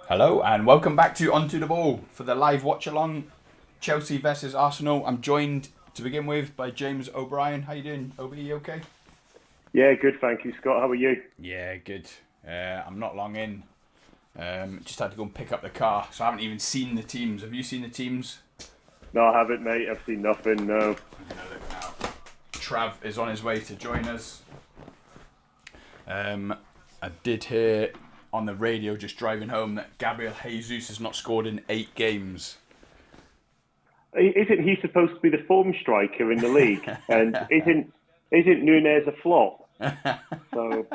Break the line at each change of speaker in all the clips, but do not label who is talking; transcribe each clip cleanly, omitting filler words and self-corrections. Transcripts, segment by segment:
Hello and welcome back to Onto the Ball for the live watch along Chelsea versus Arsenal. I'm joined to begin with by James O'Brien. How you doing, Obi? You okay?
Yeah, good, thank you, Scott. How are you?
Yeah, good. I'm not long in. Just had to go and pick up the car, so I haven't even seen the teams. Have you seen the teams?
No, I haven't, mate. I've seen nothing. No.
I'm gonna look now. Trav is on his way to join us. I did hear on the radio just driving home that Gabriel Jesus has not scored in 8 games.
Isn't he supposed to be the form striker in the league? And isn't Nunez a flop? So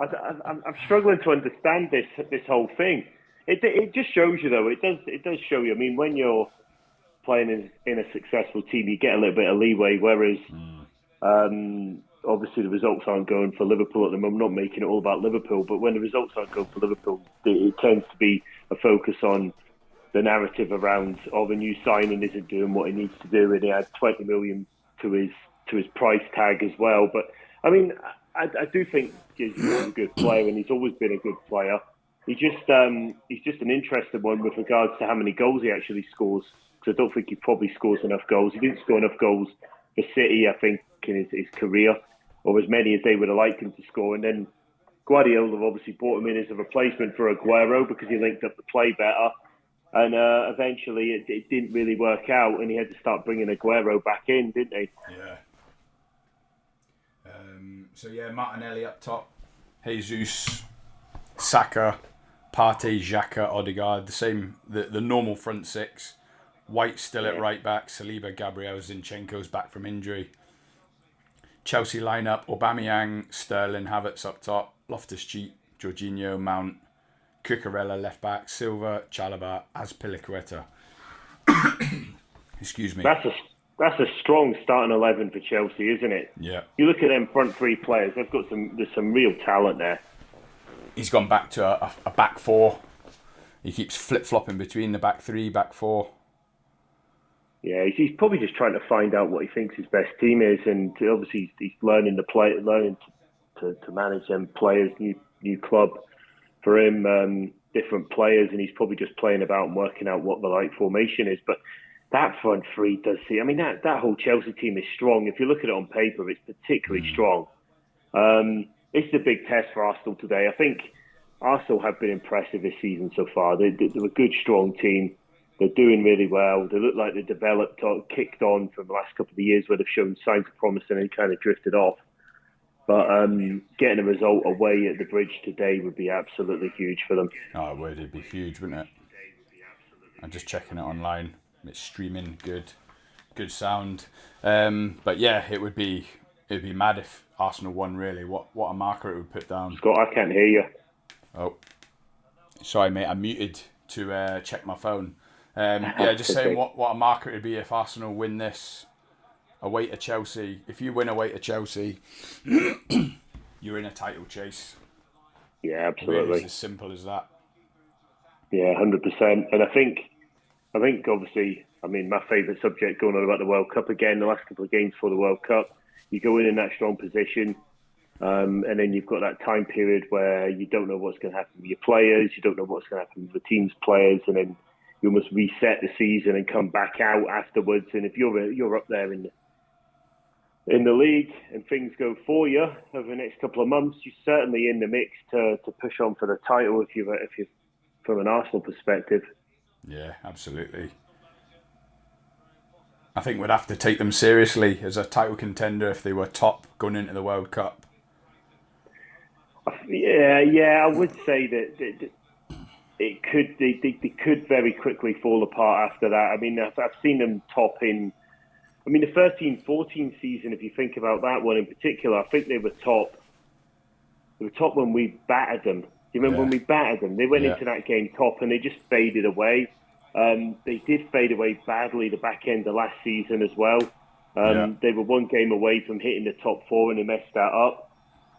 I'm struggling to understand this whole thing. It just shows you, though. It does show you. I mean, when you're playing in a successful team, you get a little bit of leeway. Whereas obviously the results aren't going for Liverpool at the moment. I'm not making it all about Liverpool, but when the results aren't going for Liverpool, it tends to be a focus on the narrative around a new signing isn't doing what he needs to do, and he had 20 million to his price tag as well. But I mean, I do think Jesus is a good player, and he's always been a good player. He's just an interesting one with regards to how many goals he actually scores. Because I don't think he probably scores enough goals. He didn't score enough goals for City, I think, in his career, or as many as they would have liked him to score. And then Guardiola have obviously brought him in as a replacement for Aguero because he linked up the play better. And eventually it didn't really work out, and he had to start bringing Aguero back in, didn't he?
Yeah. Martinelli up top, Jesus, Saka, Partey, Xhaka, Odegaard, the normal front six. White still at right back, Saliba, Gabriel, Zinchenko's back from injury. Chelsea lineup, Aubameyang, Sterling, Havertz up top, Loftus-Cheek, Jorginho, Mount, Cucurella left back, Silva, Chalobah, Azpilicueta. Excuse me.
That's a strong starting 11 for Chelsea, isn't it?
Yeah.
You look at them front three players; there's some real talent there.
He's gone back to a back four. He keeps flip-flopping between the back three, back four.
Yeah, he's probably just trying to find out what he thinks his best team is, and obviously he's learning to manage them players, new club for him, different players, and he's probably just playing about and working out what the right formation is. But that front three does see. I mean, that whole Chelsea team is strong. If you look at it on paper, it's particularly strong. It's a big test for Arsenal today. I think Arsenal have been impressive this season so far. They're a good, strong team. They're doing really well. They look like they developed or kicked on from the last couple of years where they've shown signs of promise and then kind of drifted off. But getting a result away at the Bridge today would be absolutely huge for them.
Oh, it would. It'd be huge, wouldn't it? I'm just checking it online. It's streaming, good sound. But yeah, it'd be mad if Arsenal won. Really, what a marker it would put down.
Scott, I can't hear you.
Oh, sorry, mate. I'm muted to check my phone. Just saying what a marker it would be if Arsenal win this away to Chelsea. If you win away to Chelsea, you're in a title chase.
Yeah, absolutely.
Really, it's as simple as that.
Yeah, 100%. And I think obviously, I mean, my favourite subject going on about the World Cup again, the last couple of games for the World Cup, you go in that strong position, and then you've got that time period where you don't know what's going to happen with your players, you don't know what's going to happen with the team's players, and then you must reset the season and come back out afterwards. And if you're up there in the league and things go for you over the next couple of months, you're certainly in the mix to push on for the title if you're from an Arsenal perspective.
Yeah, absolutely. I think we'd have to take them seriously as a title contender if they were top going into the World Cup.
Yeah, I would say that they could very quickly fall apart after that. I mean, I've seen them top in. I mean, the 13-14 season, if you think about that one in particular, I think they were top. They were top when we battered them. Do you remember when we battered them? They went into that game top and they just faded away. They did fade away badly the back end of last season as well. They were one game away from hitting the top four and they messed that up.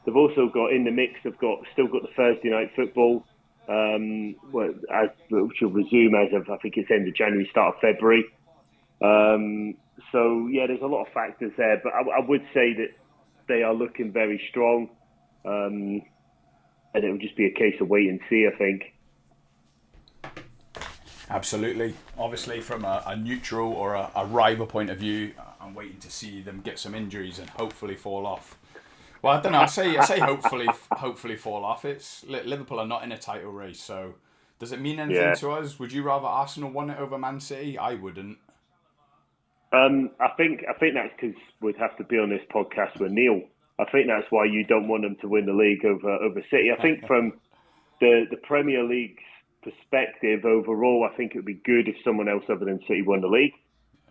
They've also got in the mix. They've still got the Thursday night football, which will resume as of I think it's end of January, start of February. So yeah, there's a lot of factors there, but I would say that they are looking very strong, and it will just be a case of wait and see. I think.
Absolutely. Obviously, from a neutral or a rival point of view, I'm waiting to see them get some injuries and hopefully fall off. Well, I don't know. I say hopefully fall off. It's Liverpool are not in a title race, so does it mean anything to us? Would you rather Arsenal won it over Man City? I wouldn't.
I think that's because we'd have to be on this podcast with Neil. I think that's why you don't want them to win the league over City. I think from the Premier League's perspective overall, I think it would be good if someone else other than City won the league.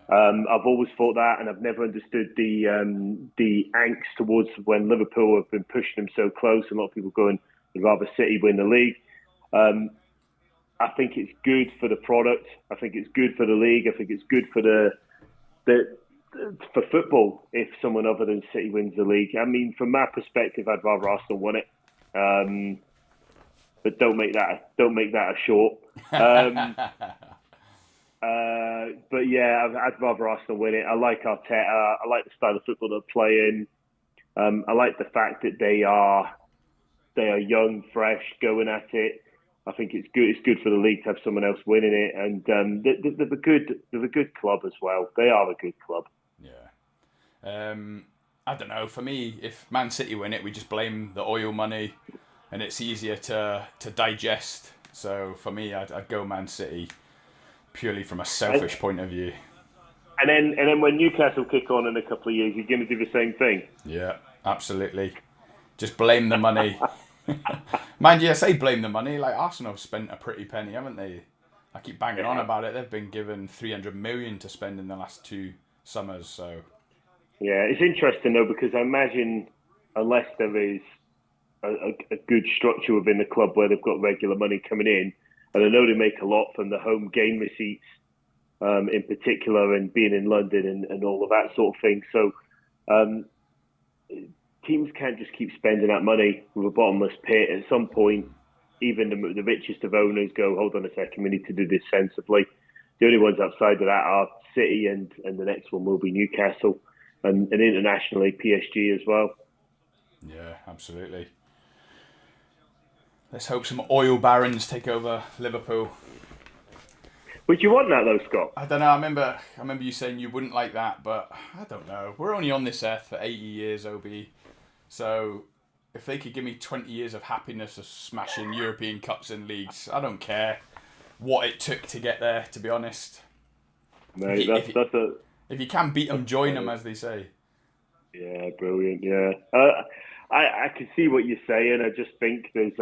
I've always thought that, and I've never understood the angst towards when Liverpool have been pushing them so close. A lot of people going, they'd rather City win the league. I think it's good for the product. I think it's good for the league. I think it's good for for football if someone other than City wins the league. I mean, from my perspective, I'd rather Arsenal win it. But don't make that a short. But yeah, I'd rather Arsenal win it. I like Arteta. I like the style of football they're playing. I like the fact that they are young, fresh, going at it. I think it's good. It's good for the league to have someone else winning it, and they're a good club as well. They are a good club.
Yeah. I don't know. For me, if Man City win it, we just blame the oil money, and it's easier to digest. So for me, I'd go Man City, purely from a selfish point of view.
And then when Newcastle kick on in a couple of years, you're going to do the same thing.
Yeah, absolutely. Just blame the money. Mind you, I say blame the money. Like Arsenal have spent a pretty penny, haven't they? I keep banging on about it. They've been given 300 million to spend in the last 2 summers. So
yeah, it's interesting though, because I imagine unless there is a good structure within the club where they've got regular money coming in, and I know they make a lot from the home game receipts, in particular, and being in London and all of that sort of thing. So teams can't just keep spending that money with a bottomless pit. At some point, even the richest of owners go, hold on a second, we need to do this sensibly. The only ones outside of that are City, and the next one will be Newcastle, and internationally PSG as well.
Yeah, absolutely. Let's hope some oil barons take over Liverpool.
Would you want that though, Scott?
I don't know. I remember you saying you wouldn't like that, but I don't know. We're only on this earth for 80 years, OB. So if they could give me 20 years of happiness of smashing European Cups and leagues, I don't care what it took to get there, to be honest.
Mate,
if you can beat them, join them, as they say.
Yeah, brilliant. Yeah, I can see what you're saying. I just think there's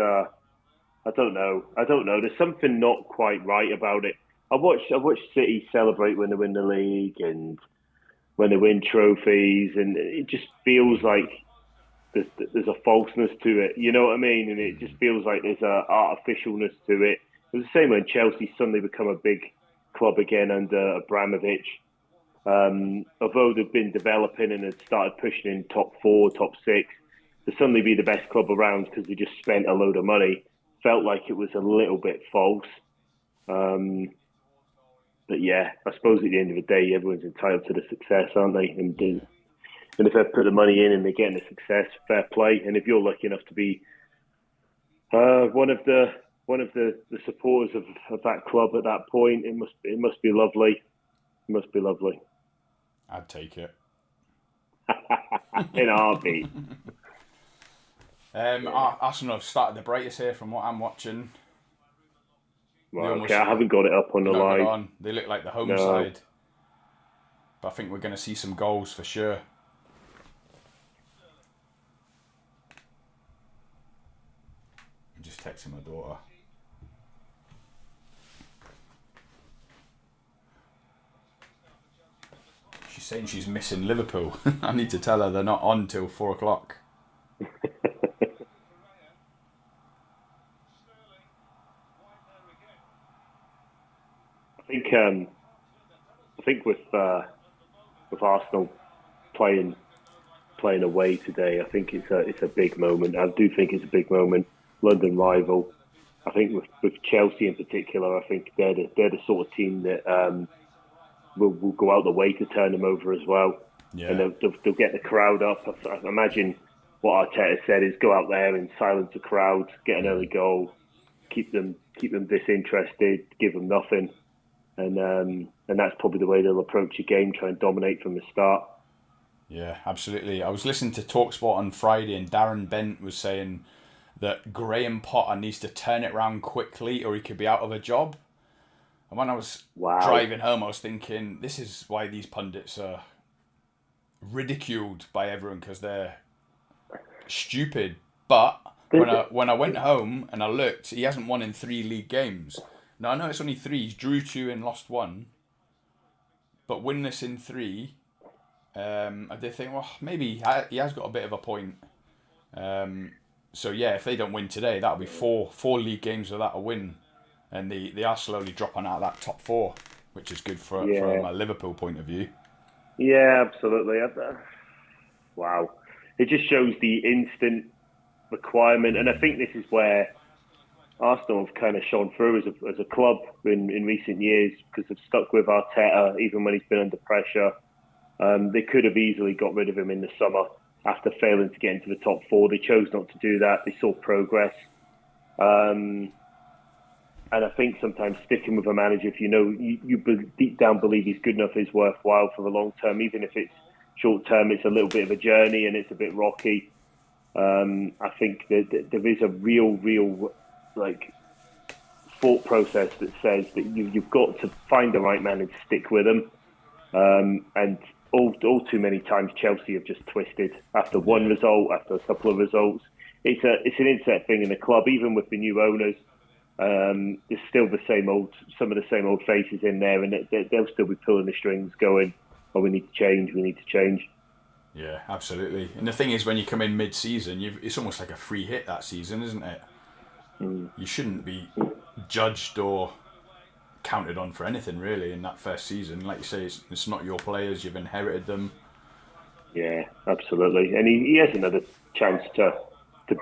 I don't know. There's something not quite right about it. I watched City celebrate when they win the league and when they win trophies, and it just feels like there's a falseness to it. You know what I mean? And it just feels like there's a artificialness to it. It was the same when Chelsea suddenly become a big club again under Abramovich. Although they've been developing and had started pushing in top 4, top 6, to suddenly be the best club around because they just spent a load of money, felt like it was a little bit false. But yeah, I suppose at the end of the day, everyone's entitled to the success, aren't they? And if they put the money in and they're getting the success, fair play. And if you're lucky enough to be one of the supporters of that club at that point, it must be lovely. It must be lovely.
I'd take it.
In a heartbeat.
Arsenal have started the brightest here from what I'm watching.
Well, okay, I haven't got it up on the live.
They look like the home side. But I think we're going to see some goals for sure. I'm just texting my daughter. She's saying she's missing Liverpool. I need to tell her they're not on till 4 o'clock.
I think with Arsenal playing away today, I think it's a big moment. I do think it's a big moment. London rival. I think with Chelsea in particular, I think they're the sort of team that will go out the way to turn them over as well. Yeah. And they'll get the crowd up. I imagine what Arteta said is go out there and silence the crowd, get an early goal, keep them disinterested, give them nothing. and that's probably the way they'll approach a game, try and dominate from the start.
Yeah, absolutely. I was listening to TalkSport on Friday, and Darren Bent was saying that Graham Potter needs to turn it around quickly, or he could be out of a job. And when I was driving home, I was thinking, this is why these pundits are ridiculed by everyone, because they're stupid. But when I went home and I looked, he hasn't won in 3 league games. Now I know it's only 3. He's drew 2 and lost 1, but winless in 3. I did think, well, maybe he has got a bit of a point. So yeah, if they don't win today, that'll be four league games without a win, and they are slowly dropping out of that top 4, which is good from a Liverpool point of view.
Yeah, absolutely. Wow, it just shows the instant requirement, and I think this is where Arsenal have kind of shone through as a club in recent years, because they've stuck with Arteta even when he's been under pressure. They could have easily got rid of him in the summer after failing to get into the top 4. They chose not to do that. They saw progress. And I think sometimes sticking with a manager, if you deep down believe he's good enough, is worthwhile for the long term. Even if it's short term, it's a little bit of a journey and it's a bit rocky. I think that there is a real thought process that says that you've got to find the right man and stick with him. And all too many times Chelsea have just twisted after one result, after a couple of results. It's an inset thing in the club, even with the new owners. There's still some of the same old faces in there, and they'll still be pulling the strings, going, "Oh, we need to change."
Yeah, absolutely. And the thing is, when you come in mid-season, it's almost like a free hit that season, isn't it? You shouldn't be judged or counted on for anything really in that first season. Like you say, it's not your players, you've inherited them.
Yeah, absolutely. And he has another chance to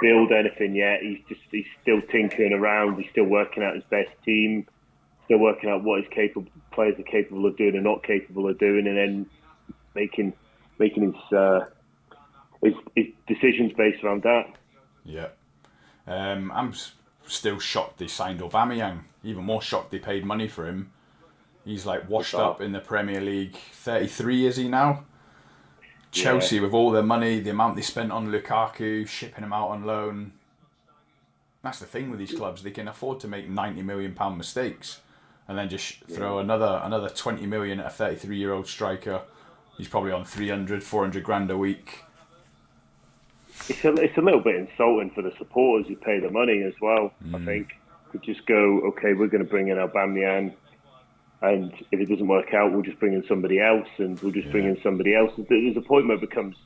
build anything yet. He's still tinkering around, he's still working out his best team, still working out what players are capable of doing and not capable of doing, and then making his decisions based around that.
Yeah. I'm still shocked they signed Aubameyang. Even more shocked they paid money for him. He's like washed up in the Premier League. 33 is he now? Chelsea, with all their money, the amount they spent on Lukaku, shipping him out on loan. That's the thing with these clubs. They can afford to make £90 million mistakes and then just throw another 20 million at a 33-year-old striker. He's probably on 300, 400 grand a week.
It's a little bit insulting for the supporters who pay the money as well. I think to just go, okay, we're going to bring in Aubameyang, and if it doesn't work out, we'll just bring in somebody else, and we'll just bring in somebody else. There's a point where it becomes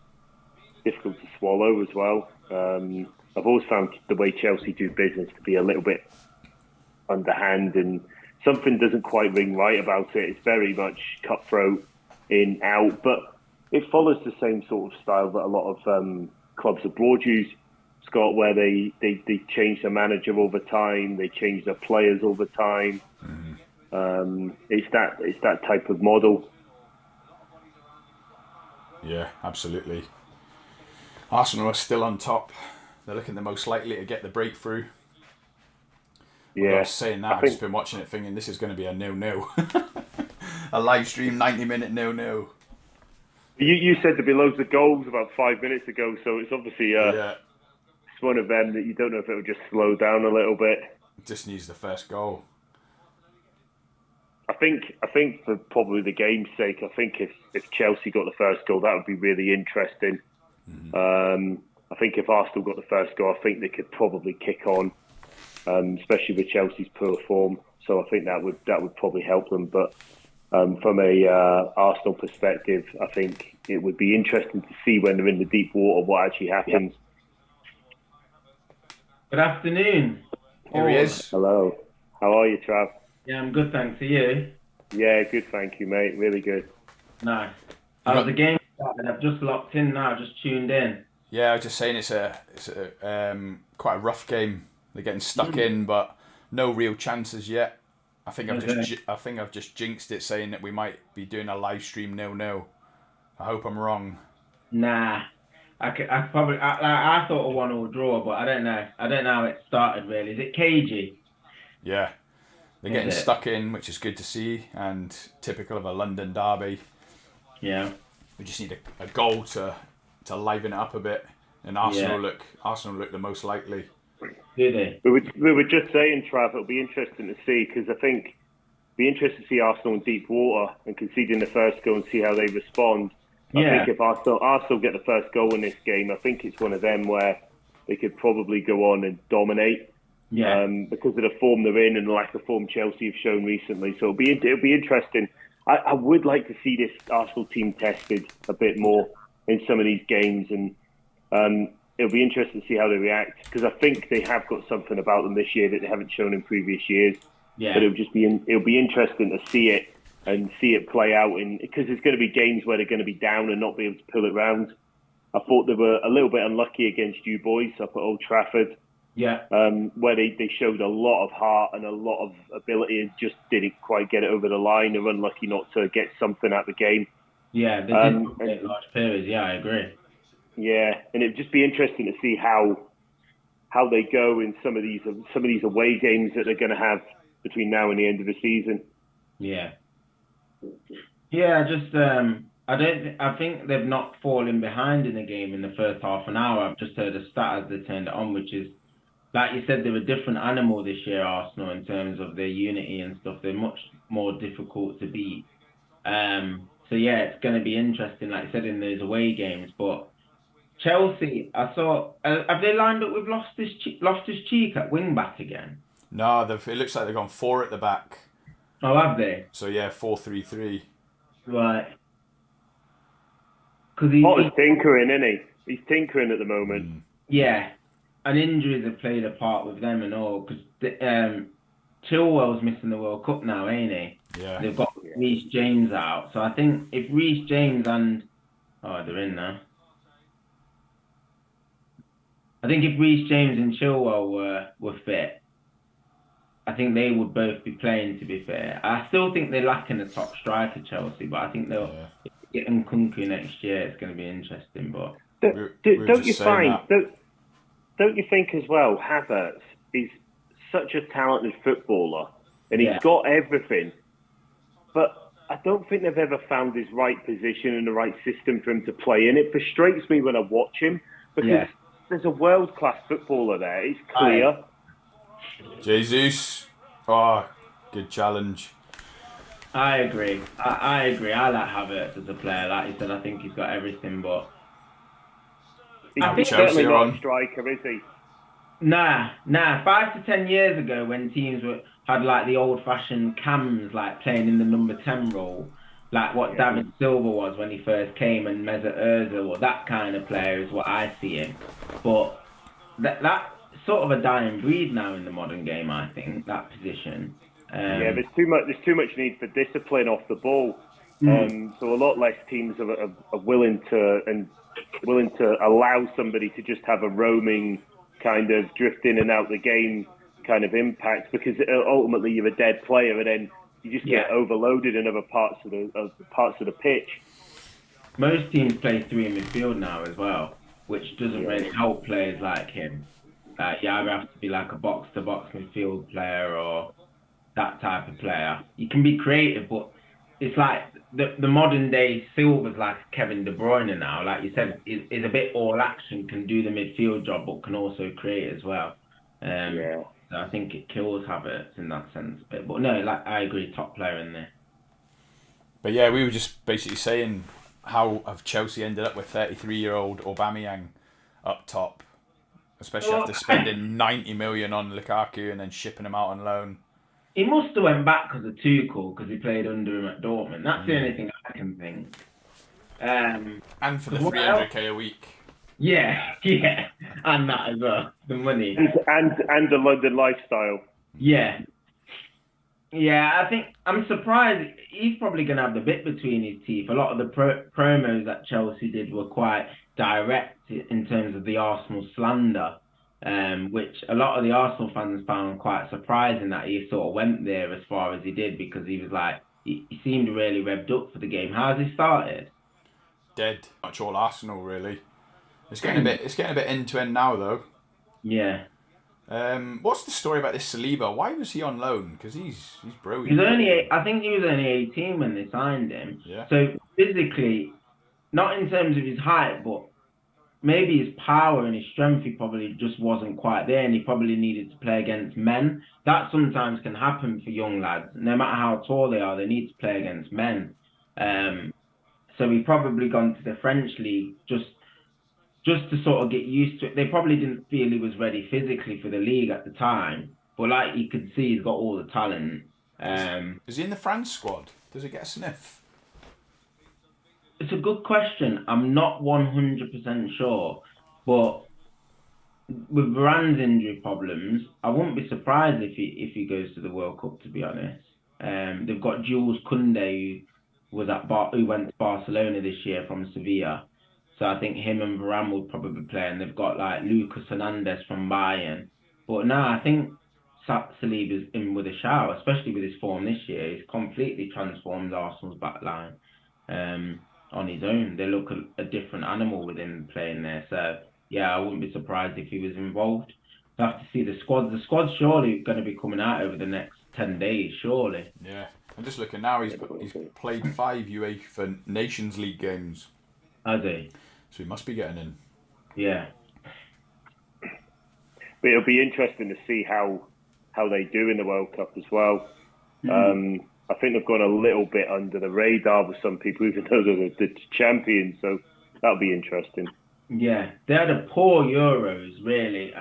difficult to swallow as well. I've always found the way Chelsea do business to be a little bit underhand, and something doesn't quite ring right about it. It's very much cutthroat, in, out, but it follows the same sort of style that a lot of clubs abroad use, Scott, where they change their manager all the time, they change their players all the time. It's that type of model.
Yeah, absolutely. Arsenal are still on top. They're looking the most likely to get the breakthrough.
Yeah,
I was saying that, I've just been watching it thinking this is going to be a 0-0. A live stream 90-minute 0-0.
You said there'd be loads of goals about 5 minutes ago, so it's obviously it's one of them that you don't know if it'll just slow down a little bit.
It just needs the first goal.
I think for probably the game's sake, I think if Chelsea got the first goal, that would be really interesting. I think if Arsenal got the first goal, I think they could probably kick on, especially with Chelsea's poor form. So I think that would probably help them. But from a Arsenal perspective, I think it would be interesting to see when they're in the deep water what actually happens.
Good afternoon.
Here he is.
Hello. How are you, Trav?
Yeah, I'm good, thanks. Are you?
Yeah, good, thank you, mate. Really good.
Nice. How's the game started? I've just locked in now, just tuned in.
Yeah, I was just saying it's a quite a rough game. They're getting stuck in, but no real chances yet. I think I've just jinxed it, saying that we might be doing a live stream 0-0. I hope I'm wrong.
Nah, I thought a 1-1 draw, but I don't know. I don't know how it started really. Is it cagey?
Yeah, They're getting stuck in, which is good to see, and typical of a London derby.
Yeah.
We just need a goal to liven it up a bit, and Arsenal look the most likely.
Do they?
We were just saying, Trav, it'll be interesting to see, because I think it'll be interesting to see Arsenal in deep water and conceding the first goal and see how they respond. I think if Arsenal get the first goal in this game, I think it's one of them where they could probably go on and dominate.
Yeah.
Because of the form they're in and the lack of form Chelsea have shown recently. So it'll be interesting. I would like to see this Arsenal team tested a bit more in some of these games, and it'll be interesting to see how they react, because I think they have got something about them this year that they haven't shown in previous years.
Yeah.
But it'll be interesting to see it and see it play out, because there's going to be games where they're going to be down and not be able to pull it round. I thought they were a little bit unlucky against you boys up at Old Trafford.
Yeah.
Where they showed a lot of heart and a lot of ability and just didn't quite get it over the line. They're unlucky not to get something out of the game.
Yeah, they did get large periods. Yeah, I agree.
Yeah, and it'd just be interesting to see how they go in some of these away games that they're going to have between now and the end of the season.
Yeah. Yeah, just I think they've not fallen behind in the game in the first half an hour. I've just heard a stat as they turned it on, which is, like you said, they're a different animal this year, Arsenal, in terms of their unity and stuff. They're much more difficult to beat. So yeah, it's going to be interesting, like you said, in those away games. But Chelsea, I saw, have they lined up with Loftus-Cheek at wing back again?
No, it looks like they've gone 4 at the back.
Oh, have they?
So yeah, 4-3-3.
Right.
Potter's tinkering, isn't he? He's tinkering at the moment.
Yeah. And injuries have played a part with them and all, because Chilwell's missing the World Cup now, ain't he?
Yeah.
They've got Reece James out. So I think if Reece James and... Oh, they're in now. I think if Reece James and Chilwell were fit, I think they would both be playing, to be fair. I still think they're lacking a top striker, Chelsea, but I think they'll get Nkunku next year. It's going to be interesting, but...
Don't you think as well, Havertz is such a talented footballer and he's got everything, but I don't think they've ever found his right position and the right system for him to play in. It frustrates me when I watch him, because there's a world-class footballer there. It's clear.
Jesus. Oh, good challenge.
I agree. I agree. I like Havertz as a player. Like you said, I think he's got everything, but...
He's certainly not a striker, is he?
Nah. 5 to 10 years ago, when teams had like the old-fashioned cams, like playing in the number 10 role, like what David Silva was when he first came, and Mesut Ozil, or that kind of player is what I see him. But that's sort of a dying breed now in the modern game, I think, that position.
There's too much need for discipline off the ball. So a lot less teams are willing to allow somebody to just have a roaming kind of drift in and out the game kind of impact, because ultimately you're a dead player and then you just get overloaded in other parts of the pitch.
Most teams play 3 in midfield now as well, which doesn't really help players like him. You either have to be like a box-to-box midfield player or that type of player. You can be creative, but it's like the modern day Silva's like Kevin De Bruyne now. Like you said, is a bit all action, can do the midfield job, but can also create as well. So I think it kills Havertz in that sense. But no, like I agree, top player in there.
But yeah, we were just basically saying, how have Chelsea ended up with 33-year-old Aubameyang up top, especially after spending 90 million on Lukaku and then shipping him out on loan.
He must have went back because of Tuchel, because he played under him at Dortmund. That's the only thing I can think.
And for the 300k a week.
Yeah, and that as well, the money.
And the London lifestyle.
Yeah, I think, I'm surprised, he's probably going to have the bit between his teeth. A lot of the promos that Chelsea did were quite direct in terms of the Arsenal slander, which a lot of the Arsenal fans found quite surprising that he sort of went there as far as he did, because he was like, he seemed really revved up for the game. How's he started?
Dead. Much all Arsenal, really. It's getting a bit end to end now, though.
Yeah.
What's the story about this Saliba? Why was he on loan? Because he's brilliant.
I think he was only 18 when they signed him.
Yeah.
So physically, not in terms of his height, but maybe his power and his strength, he probably just wasn't quite there, and he probably needed to play against men. That sometimes can happen for young lads. No matter how tall they are, they need to play against men. So he probably gone to the French league just to sort of get used to it. They probably didn't feel he was ready physically for the league at the time, but like you could see, he's got all the talent.
Is he in the France squad? Does he get a sniff?
It's a good question. I'm not 100% sure, but with Varane's injury problems, I wouldn't be surprised if he goes to the World Cup. To be honest, they've got Jules Koundé, who went to Barcelona this year from Sevilla. So I think him and Varane will probably play, and they've got like Lucas Hernandez from Bayern. But no, I think Saliba's in with a shout, especially with his form this year. He's completely transformed Arsenal's backline on his own. They look a different animal with him playing there. So yeah, I wouldn't be surprised if he was involved. I have to see the squad. The squad's surely going to be coming out over the next 10 days, surely.
Yeah, I'm just looking now. He's played 5 UEFA Nations League games.
Has he?
So he must be getting in.
Yeah.
But it'll be interesting to see how they do in the World Cup as well. I think they've gone a little bit under the radar with some people, even though they're the champions. So that'll be interesting.
Yeah, they had a poor Euros, really.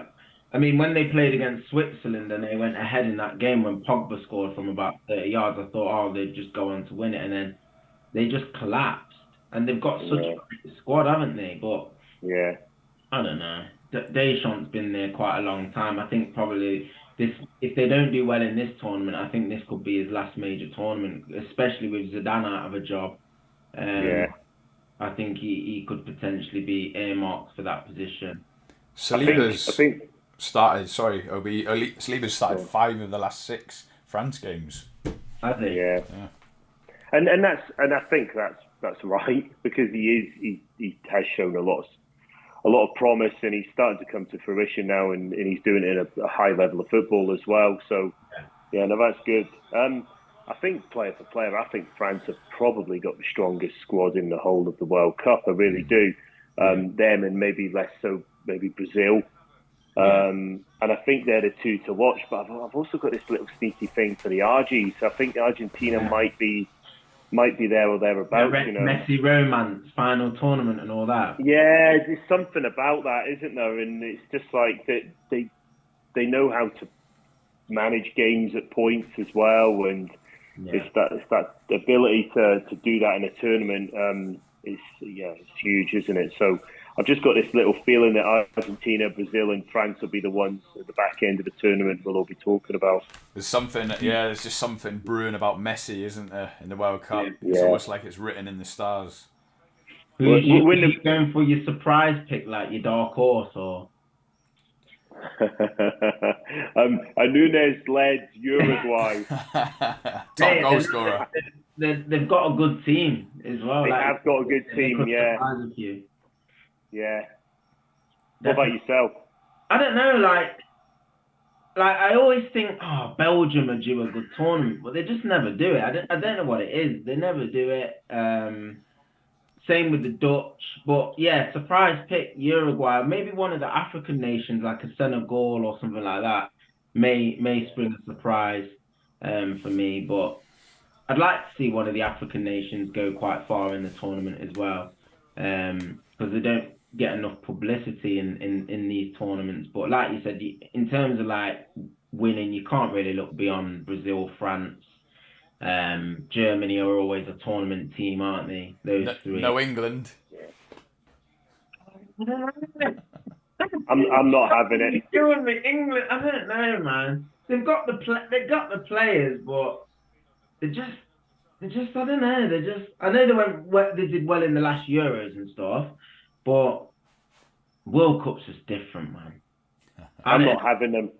I mean, when they played against Switzerland and they went ahead in that game when Pogba scored from about 30 yards, I thought, they'd just go on to win it. And then they just collapsed. And they've got such a great squad, haven't they? But
yeah,
I don't know. Deschamps been there quite a long time. I think probably if they don't do well in this tournament, I think this could be his last major tournament, especially with Zidane out of a job. I think he could potentially be earmarked for that position.
Saliba's started. Sorry, Obi. Saliba's started 5 of the last 6 France games.
Has he?
Yeah. And I think that's right, because he has shown a lot of promise, and he's starting to come to fruition now, and he's doing it at a high level of football as well. So yeah, no, that's good. I think player for player, I think France have probably got the strongest squad in the whole of the World Cup. I really do. Them, and maybe less so, maybe Brazil. And I think they're the 2 to watch. But I've also got this little sneaky thing for the Argies. So I think Argentina might be there or thereabouts.
Messi romance, final tournament and all that.
Yeah, there's something about that, isn't there? And it's just like that they know how to manage games at points as well, and it's that ability to do that in a tournament. It's huge, isn't it? So I've just got this little feeling that Argentina, Brazil, and France will be the ones at the back end of the tournament we'll all be talking about.
There's just something brewing about Messi, isn't there, in the World Cup? It's almost like it's written in the stars.
Are you going for your surprise pick, like your dark horse, or?
Nunez-led Uruguay.
Top goal scorer.
They've got a good team as well.
They have got a good team, yeah. Yeah. What about yourself?
I don't know, like I always think, Belgium are due a good tournament, but they just never do it. I don't know what it is. They never do it. Same with the Dutch, but yeah, surprise pick Uruguay. Maybe one of the African nations, like a Senegal or something like that, may spring a surprise for me. But I'd like to see one of the African nations go quite far in the tournament as well, because they don't get enough publicity in these tournaments. But like you said, in terms of like winning, you can't really look beyond Brazil, France. Germany are always a tournament team, aren't they? Those 3.
No England.
I'm not having it.
Doing with England, I don't know, man. They've got the players, but they just I don't know. I know they did well in the last Euros and stuff, but World Cup's just different, man.
I'm not having them.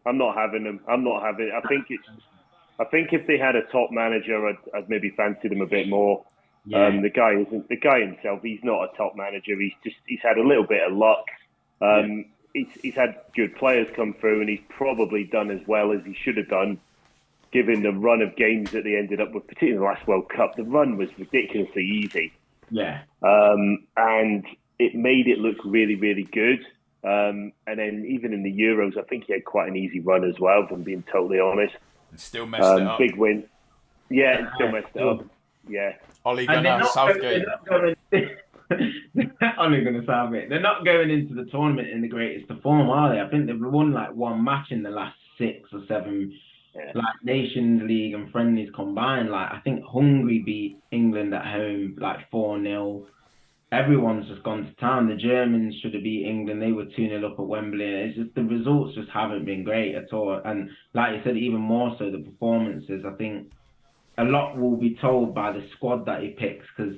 I think if they had a top manager, I'd maybe fancy them a bit more. Yeah. The guy himself. He's not a top manager. He's had a little bit of luck. he's had good players come through, and he's probably done as well as he should have done, given the run of games that they ended up with, particularly in the last World Cup. The run was ridiculously easy.
Yeah.
And it made it look really, really good. And then even in the Euros, I think he had quite an easy run as well, if I'm being totally honest.
And still messed it up.
Big win. Yeah, and still messed it up. Yeah.
Ole Gunnar Southgate.
Ole Gunnar Southgate. They're not going into the tournament in the greatest of form, are they? I think they've won like one match in the last 6 or 7, like Nations League and friendlies combined. Like I think Hungary beat England at home like 4-0. Everyone's just gone to town. The Germans should have beat England. They were 2-0 up at Wembley. It's just the results just haven't been great at all. And like you said, even more so the performances. I think a lot will be told by the squad that he picks, because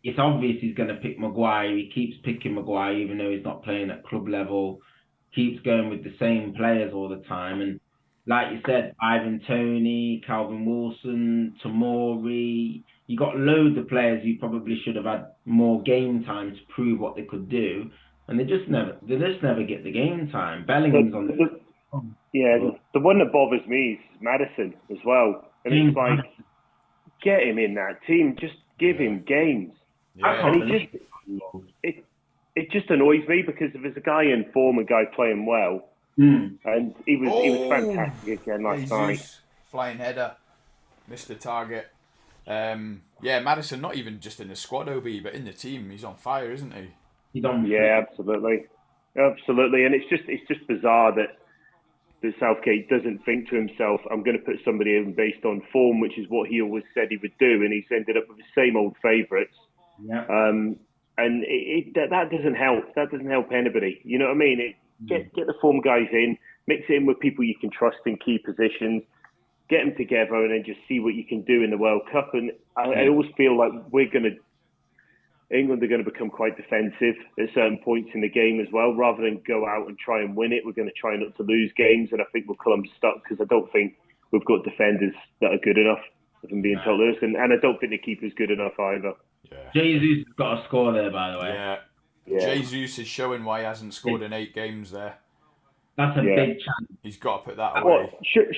it's obvious he's going to pick Maguire. He keeps picking Maguire even though he's not playing at club level. Keeps going with the same players all the time. And like you said, Ivan Toney, Calvin Wilson, Tomori. You got loads of players who probably should have had more game time to prove what they could do, and they just never get the game time. Bellingham's on
the one that bothers me is Maddison as well. And it's like, get him in that team, just give him games.
Yeah.
And it just annoys me, because if there's a guy in form, a guy playing well, and he was fantastic again last night.
Flying header, missed the target. Maddison, not even just in the squad, OB, but in the team, he's on fire, isn't he?
Yeah, absolutely, and it's just bizarre that Southgate doesn't think to himself, I'm going to put somebody in based on form, which is what he always said he would do, and he's ended up with the same old favourites.
Yeah.
And that doesn't help. That doesn't help anybody. You know what I mean? Get the form guys in, mix it in with people you can trust in key positions. Get them together and then just see what you can do in the World Cup. And I always feel like England are going to become quite defensive at certain points in the game as well. Rather than go out and try and win it, we're going to try not to lose games. And I think we'll come stuck, because I don't think we've got defenders that are good enough, if I'm being totally honest. And I don't think the keeper's good enough either.
Yeah.
Jesus has got a score there, by the way.
Yeah. Jesus is showing why he hasn't scored in 8 games there.
That's a big chance.
He's got to put that away.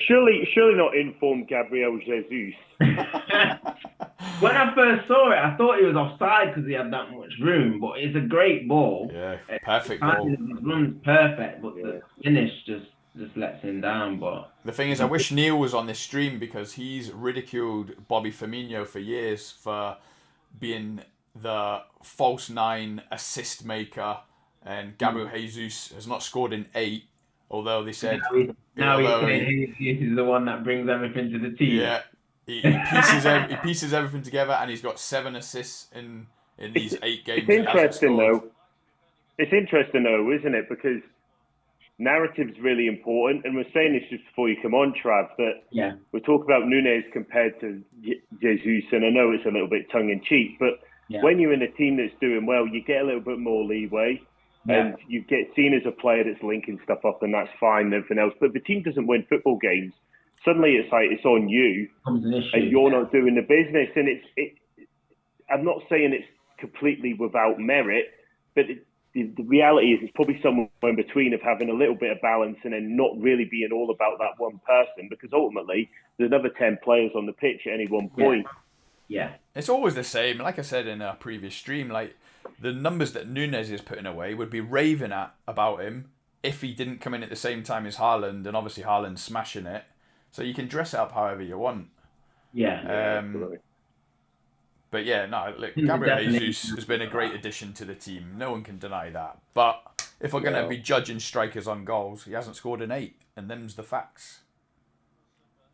Surely not informed Gabriel Jesus.
When I first saw it, I thought he was offside because he had that much room. But it's a great ball.
Yeah, perfect ball.
His run's perfect, but the finish just lets him down. But
the thing is, I wish Neil was on this stream, because he's ridiculed Bobby Firmino for years for being the false 9 assist maker, and Gabriel Jesus has not scored in 8. Although they said
he's the one that brings everything to the team.
Yeah, he pieces everything together, and he's got 7 assists in these 8 games.
It's interesting though. It's interesting though, isn't it? Because narrative's really important, and we're saying this just before you come on, Trav. That we talk about Nunes compared to Jesus, and I know it's a little bit tongue in cheek, but when you're in a team that's doing well, you get a little bit more leeway. And you get seen as a player that's linking stuff up, and that's fine and everything else. But if the team doesn't win football games, suddenly it's like it's on you, and you're not doing the business. And I'm not saying it's completely without merit, but the reality is it's probably somewhere in between of having a little bit of balance and then not really being all about that one person, because ultimately there's another 10 players on the pitch at any one point.
Yeah.
It's always the same. Like I said in a previous stream, like, the numbers that Nunes is putting away would be raving about him if he didn't come in at the same time as Haaland, and obviously Haaland's smashing it. So you can dress it up however you want.
Yeah.
But look, Gabriel Jesus has been a great addition to the team. No one can deny that. But if we're going to be judging strikers on goals, he hasn't scored in 8, and them's the facts.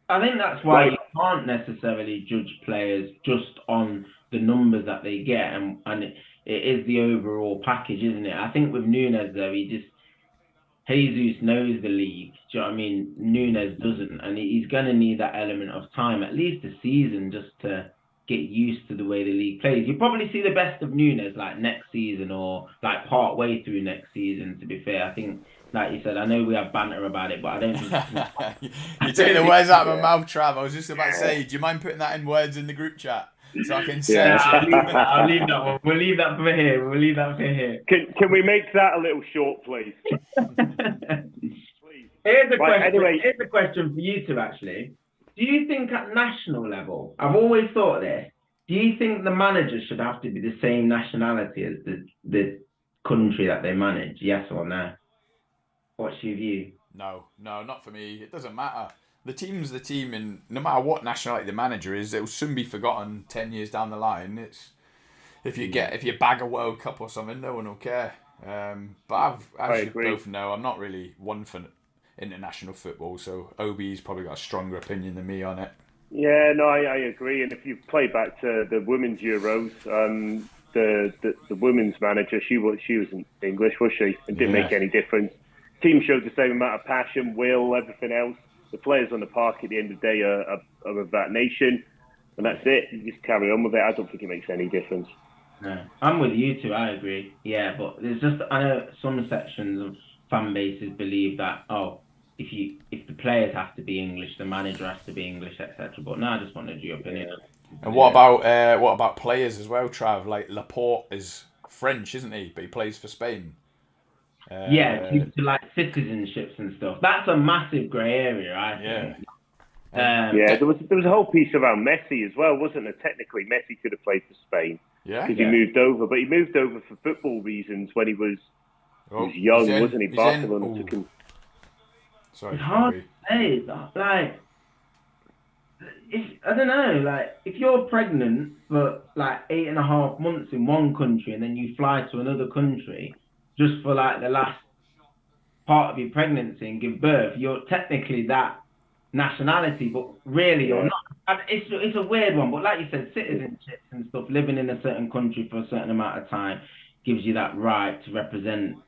I think that's why you can't necessarily judge players just on the numbers that they get, and it is the overall package, isn't it? I think with Nunes, though, Jesus knows the league. Do you know what I mean? Nunes doesn't, and he's going to need that element of time, at least a season, just to get used to the way the league plays. You'll probably see the best of Nunes like next season, or like part way through next season, to be fair. I think, like you said, I know we have banter about it, but I don't think...
You're taking the words out of my mouth, Trav. I was just about to say, do you mind putting that in words in the group chat? So I can
Yeah.
sense it.
I'll leave that one. We'll leave that for here. We'll leave that for here.
Can we make that a little short, please? Please.
Here's a
Right,
question.
anyway.
Here's a question for you two, actually. Do you think at national level, I've always thought this, do you think the manager should have to be the same nationality as the country that they manage? Yes or no? What's your view?
No, not for me. It doesn't matter. The team's the team, and no matter what nationality the manager is, it'll soon be forgotten 10 years down the line. It's if you bag a World Cup or something, no one will care. But as you both know, I'm not really one for international football, so Obi's probably got a stronger opinion than me on it.
Yeah, no, I agree. And if you play back to the women's Euros, the women's manager, she wasn't English, was she? It didn't make any difference. Team showed the same amount of passion, will, everything else. The players on the park at the end of the day are of that nation, and that's it. You just carry on with it. I don't think it makes any difference.
No, I'm with you too. I agree. Yeah, but there's just I know some sections of fan bases believe that if the players have to be English, the manager has to be English, etc. But no, I just wanted your opinion.
And what about players as well, Trav? Like Laporte is French, isn't he? But he plays for Spain.
Due to like citizenships and stuff. That's a massive grey area, I think.
There was a whole piece around Messi as well, wasn't there? Technically, Messi could have played for Spain because he moved over, but he moved over for football reasons when he was young, wasn't he? Barcelona took him.
Sorry,
it's hard to say. Like, I don't know. Like, if you're pregnant for like 8.5 months in one country and then you fly to another country just for like the last part of your pregnancy and give birth, you're technically that nationality, but really you're not. It's a weird one, but like you said, citizenships and stuff, living in a certain country for a certain amount of time gives you that right to represent.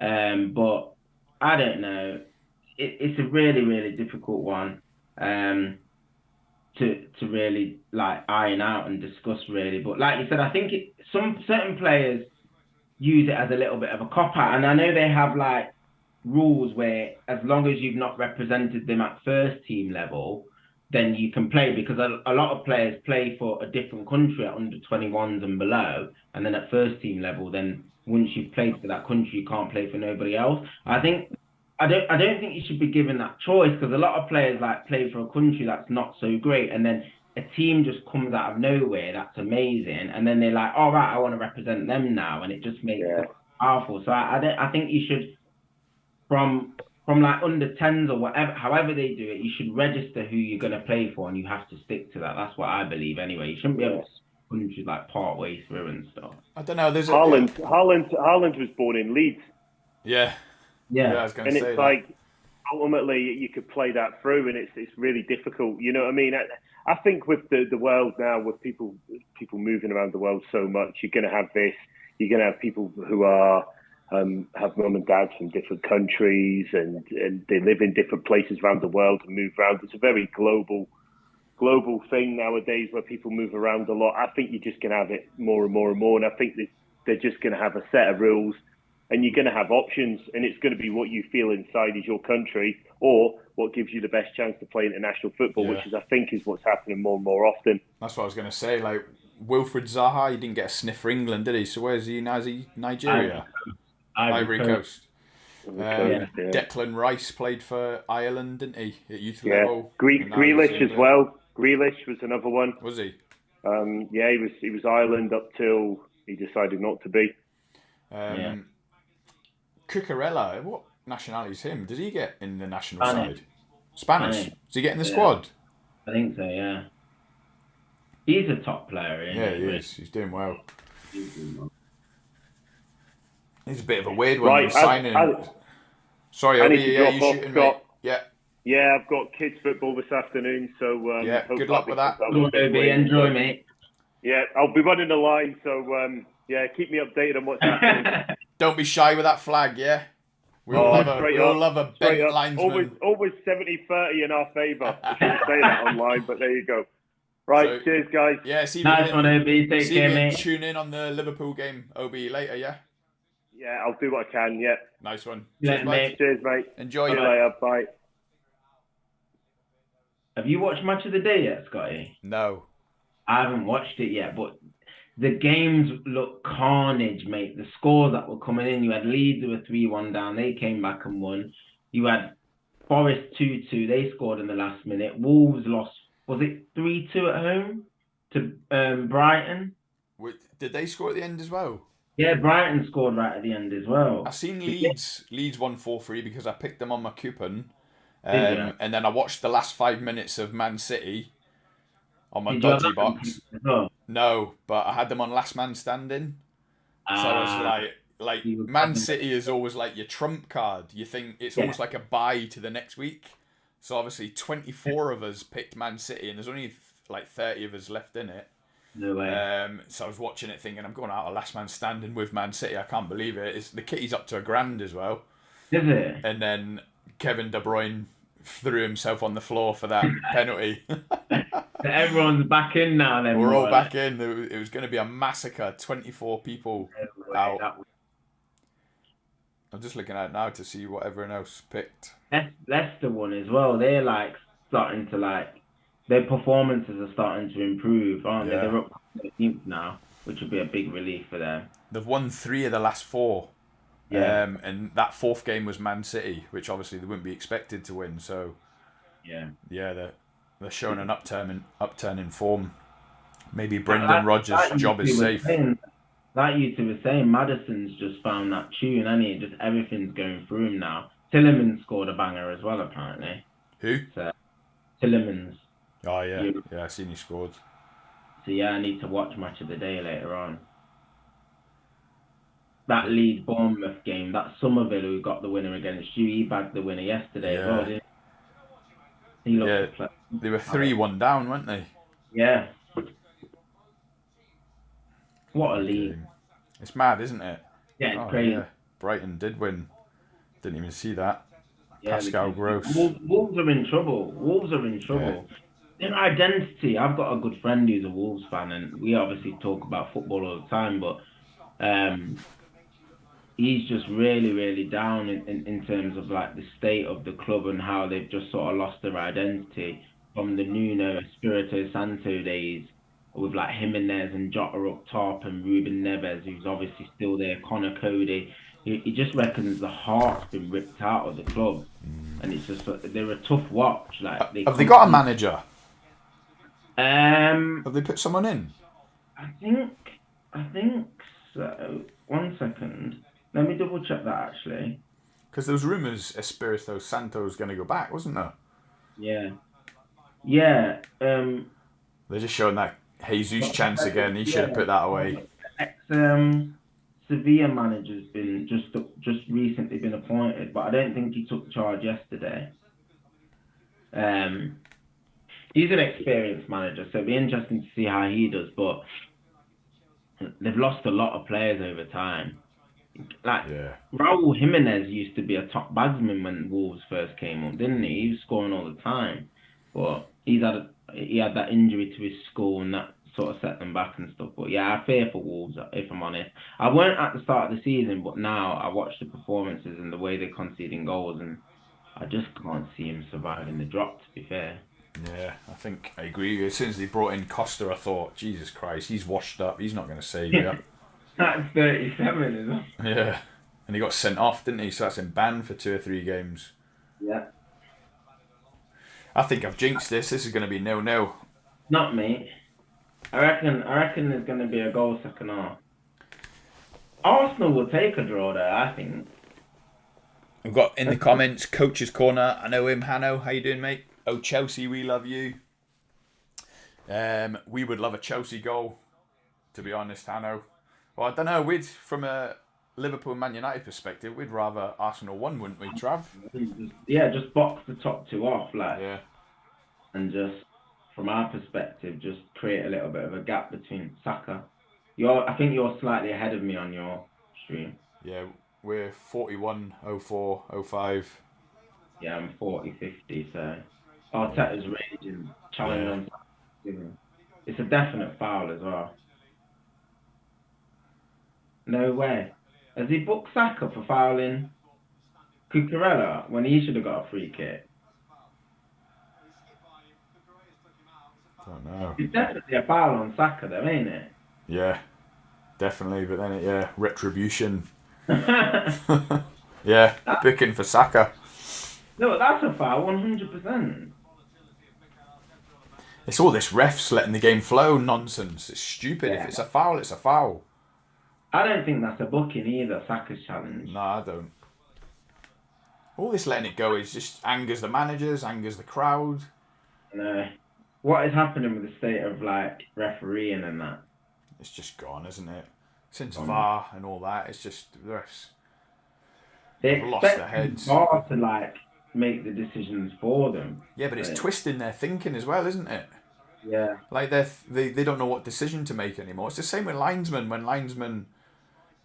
But I don't know. It's a really, really difficult one to really like iron out and discuss really. But like you said, I think some certain players use it as a little bit of a cop-out, and I know they have like rules where as long as you've not represented them at first team level, then you can play, because a lot of players play for a different country at under 21s and below, and then at first team level, then once you've played for that country, you can't play for nobody else. I don't think you should be given that choice, because a lot of players like play for a country that's not so great, and then a team just comes out of nowhere that's amazing, and then they're like, all right, I want to represent them now, and it just makes it powerful. So I think you should, from like under 10s or whatever, however they do it, you should register who you're going to play for, and you have to stick to that. That's what I believe anyway. You shouldn't be able to countries like part way through and stuff.
I don't know. There's
Haaland was born in Leeds.
Yeah, I was going to say that.
And it's like, ultimately, you could play that through, and it's really difficult. You know what I mean? I think with the world now, with people moving around the world so much, you're going to have this. You're going to have people who are have mum and dads from different countries, and they live in different places around the world and move around. It's a very global thing nowadays where people move around a lot. I think you're just going to have it more and more and more, and I think they're just going to have a set of rules, and you're going to have options, and it's going to be what you feel inside is your country, or what gives you the best chance to play international football, which is, I think, is what's happening more and more often.
That's what I was going to say. Like Wilfred Zaha, he didn't get a sniff for England, did he? So where's he now? Is he Nigeria? Ivory Coast. Declan Rice played for Ireland, didn't he? At youth level.
Grealish as well. Grealish was another one.
Was he?
He was Ireland up till he decided not to be.
Cucurella, what nationality is him? Does he get in the national side? Spanish. Does he get in the squad?
I think so, yeah. He's a top player, isn't he?
Yeah, he is. He's doing well. He's a bit of a weird one.
Right,
signing. Sorry, Obi, you shooting me?
Yeah, I've got kids football this afternoon, so
good luck with that.
Obi, enjoy, mate.
Yeah, I'll be running the line, so keep me updated on what's happening.
Don't be shy with that flag, yeah? We'll love a bent linesman.
Always 70-30 in our favour. I shouldn't say that online, but there you go. Right, so, cheers, guys.
Yeah, see
nice one, Obi. Take care, mate.
Tune in on the Liverpool game, Obi, later, yeah?
Yeah, I'll do what I can, yeah.
Nice one.
Cheers, mate.
Cheers, mate.
Enjoy.
See you later. Bye.
Have you watched Match of the Day yet, Scotty?
No.
I haven't watched it yet, but the games look carnage, mate. The scores that were coming in, you had Leeds who were 3-1 down, they came back and won. You had Forest 2-2, they scored in the last minute. Wolves lost, was it 3-2 at home to Brighton?
Did they score at the end as well?
Yeah, Brighton scored right at the end as
I
well.
seen
But yeah,
Leeds won 4-3 because I picked them on my coupon.
did you?
And then I watched the last 5 minutes of Man City on my
Did you have
dodgy
that one
box.
as well?
No, but I had them on last man standing. So it's
Ah,
like
you were
Man
covering
City is always like your trump card. You think it's
yeah,
almost like a buy to the next week. So obviously 24 of us picked Man City and there's only like 30 of us left in it.
no way.
So I was watching it thinking I'm going out of last man standing with Man City. I can't believe it. The kitty's up to £1,000 as well.
Is it?
And then Kevin De Bruyne threw himself on the floor for that penalty.
So everyone's back in now then,
We're
more
all
or less.
back in. It was going to be a massacre. 24 people
No way.
out. I'm just looking at it now to see what everyone else picked.
Leicester one as well. They're like starting to like their performances are starting to improve, aren't they?
Yeah.
They're up to 13th now, which will be a big relief for them.
They've won 3 of the last 4.
Yeah,
And that 4th game was Man City, which obviously they wouldn't be expected to win. So,
yeah.
yeah, they're showing an upturn in form. Maybe Brendan
Like,
Rodgers' job is safe.
Like you two were saying, Madison's just found that tune, and he just everything's going through him now. Tillerman scored a banger as well, apparently.
Who?
So Tillerman's.
Oh, yeah. Yeah, I seen he scored.
So yeah, I need to watch Match of the Day later on. That Leeds Bournemouth game, that Somerville who got the winner against you, he bagged the winner yesterday as well, didn't he? He looked
Yeah, they were 3-1 down, weren't they?
Yeah. What a league.
Game. It's mad, isn't it?
Yeah, it's crazy.
Yeah. Brighton did win. Didn't even see that.
Yeah,
Pascal Gross.
Wolves are in trouble. Wolves are in trouble. Their identity. I've got a good friend who's a Wolves fan, and we obviously talk about football all the time, but he's just really, really down in terms of like the state of the club and how they've just sort of lost their identity from the Nuno Espirito Santo days with like Jimenez and Jota up top and Ruben Neves, who's obviously still there, Connor Cody. He just reckons the heart's been ripped out of the club, and it's just they're a tough watch. Like
Have they got a manager?
Have
they put someone in?
I think so. 1 second. Let me double check that actually.
Because there was rumours Espirito Santo was going to go back, wasn't there?
Yeah. Yeah.
They're just showing that Jesus chance again. He should have put that away.
Sevilla manager's been just recently been appointed, but I don't think he took charge yesterday. He's an experienced manager, so it'll be interesting to see how he does. But they've lost a lot of players over time. Like Raul Jimenez used to be a top batsman when Wolves first came up, didn't he? He was scoring all the time, but he had that injury to his skull and that sort of set them back and stuff. But yeah, I fear for Wolves, if I'm honest. I weren't at the start of the season, but now I watch the performances and the way they're conceding goals, and I just can't see him surviving the drop, to be fair.
Yeah, I think I agree. As soon as they brought in Costa, I thought, Jesus Christ, he's washed up. He's not going to save you.
That's 37, isn't it?
Yeah. And he got sent off, didn't he? So that's him banned for 2 or 3 games.
Yeah.
I think I've jinxed this. This is going to be 0-0.
Not me. I reckon there's going to be a goal second half. Arsenal will take a draw there, I think.
We've got in the comments, Coach's Corner. I know him, Hanno. How you doing, mate? Oh, Chelsea, we love you. We would love a Chelsea goal, to be honest, Hanno. Well, I don't know. From a Liverpool Man United perspective, we'd rather Arsenal won, wouldn't we, Trav?
Yeah, just box the top 2 off, like.
Yeah.
And just, from our perspective, just create a little bit of a gap between Saka. I think you're slightly ahead of me on your stream.
Yeah, we're 41, 04, 05.
Yeah, I'm 40, 50, so Arteta's raging, challenging on. It's a definite foul as well. No way. Has he booked Saka for fouling Cucurella when he should have got a free kick?
Don't know.
It's definitely a foul on Saka, though, ain't it?
Yeah, definitely. But then retribution.
No,
Yeah, picking for Saka.
that's a foul, 100%.
It's all this refs letting the game flow nonsense. It's stupid.
Yeah.
If it's a foul, it's a foul.
I don't think that's a booking either, Saka's challenge.
No, I don't. All this letting it go is just angers the managers, angers the crowd.
No. What is happening with the state of, like, refereeing and that?
It's just gone, isn't it? Since VAR and all that, it's just the refs.
They
They've lost their
expect
heads.
VAR to, like, make the decisions for them.
Yeah, but it's twisting their thinking as well, isn't it?
Yeah.
Like they don't know what decision to make anymore. It's the same with linesmen. When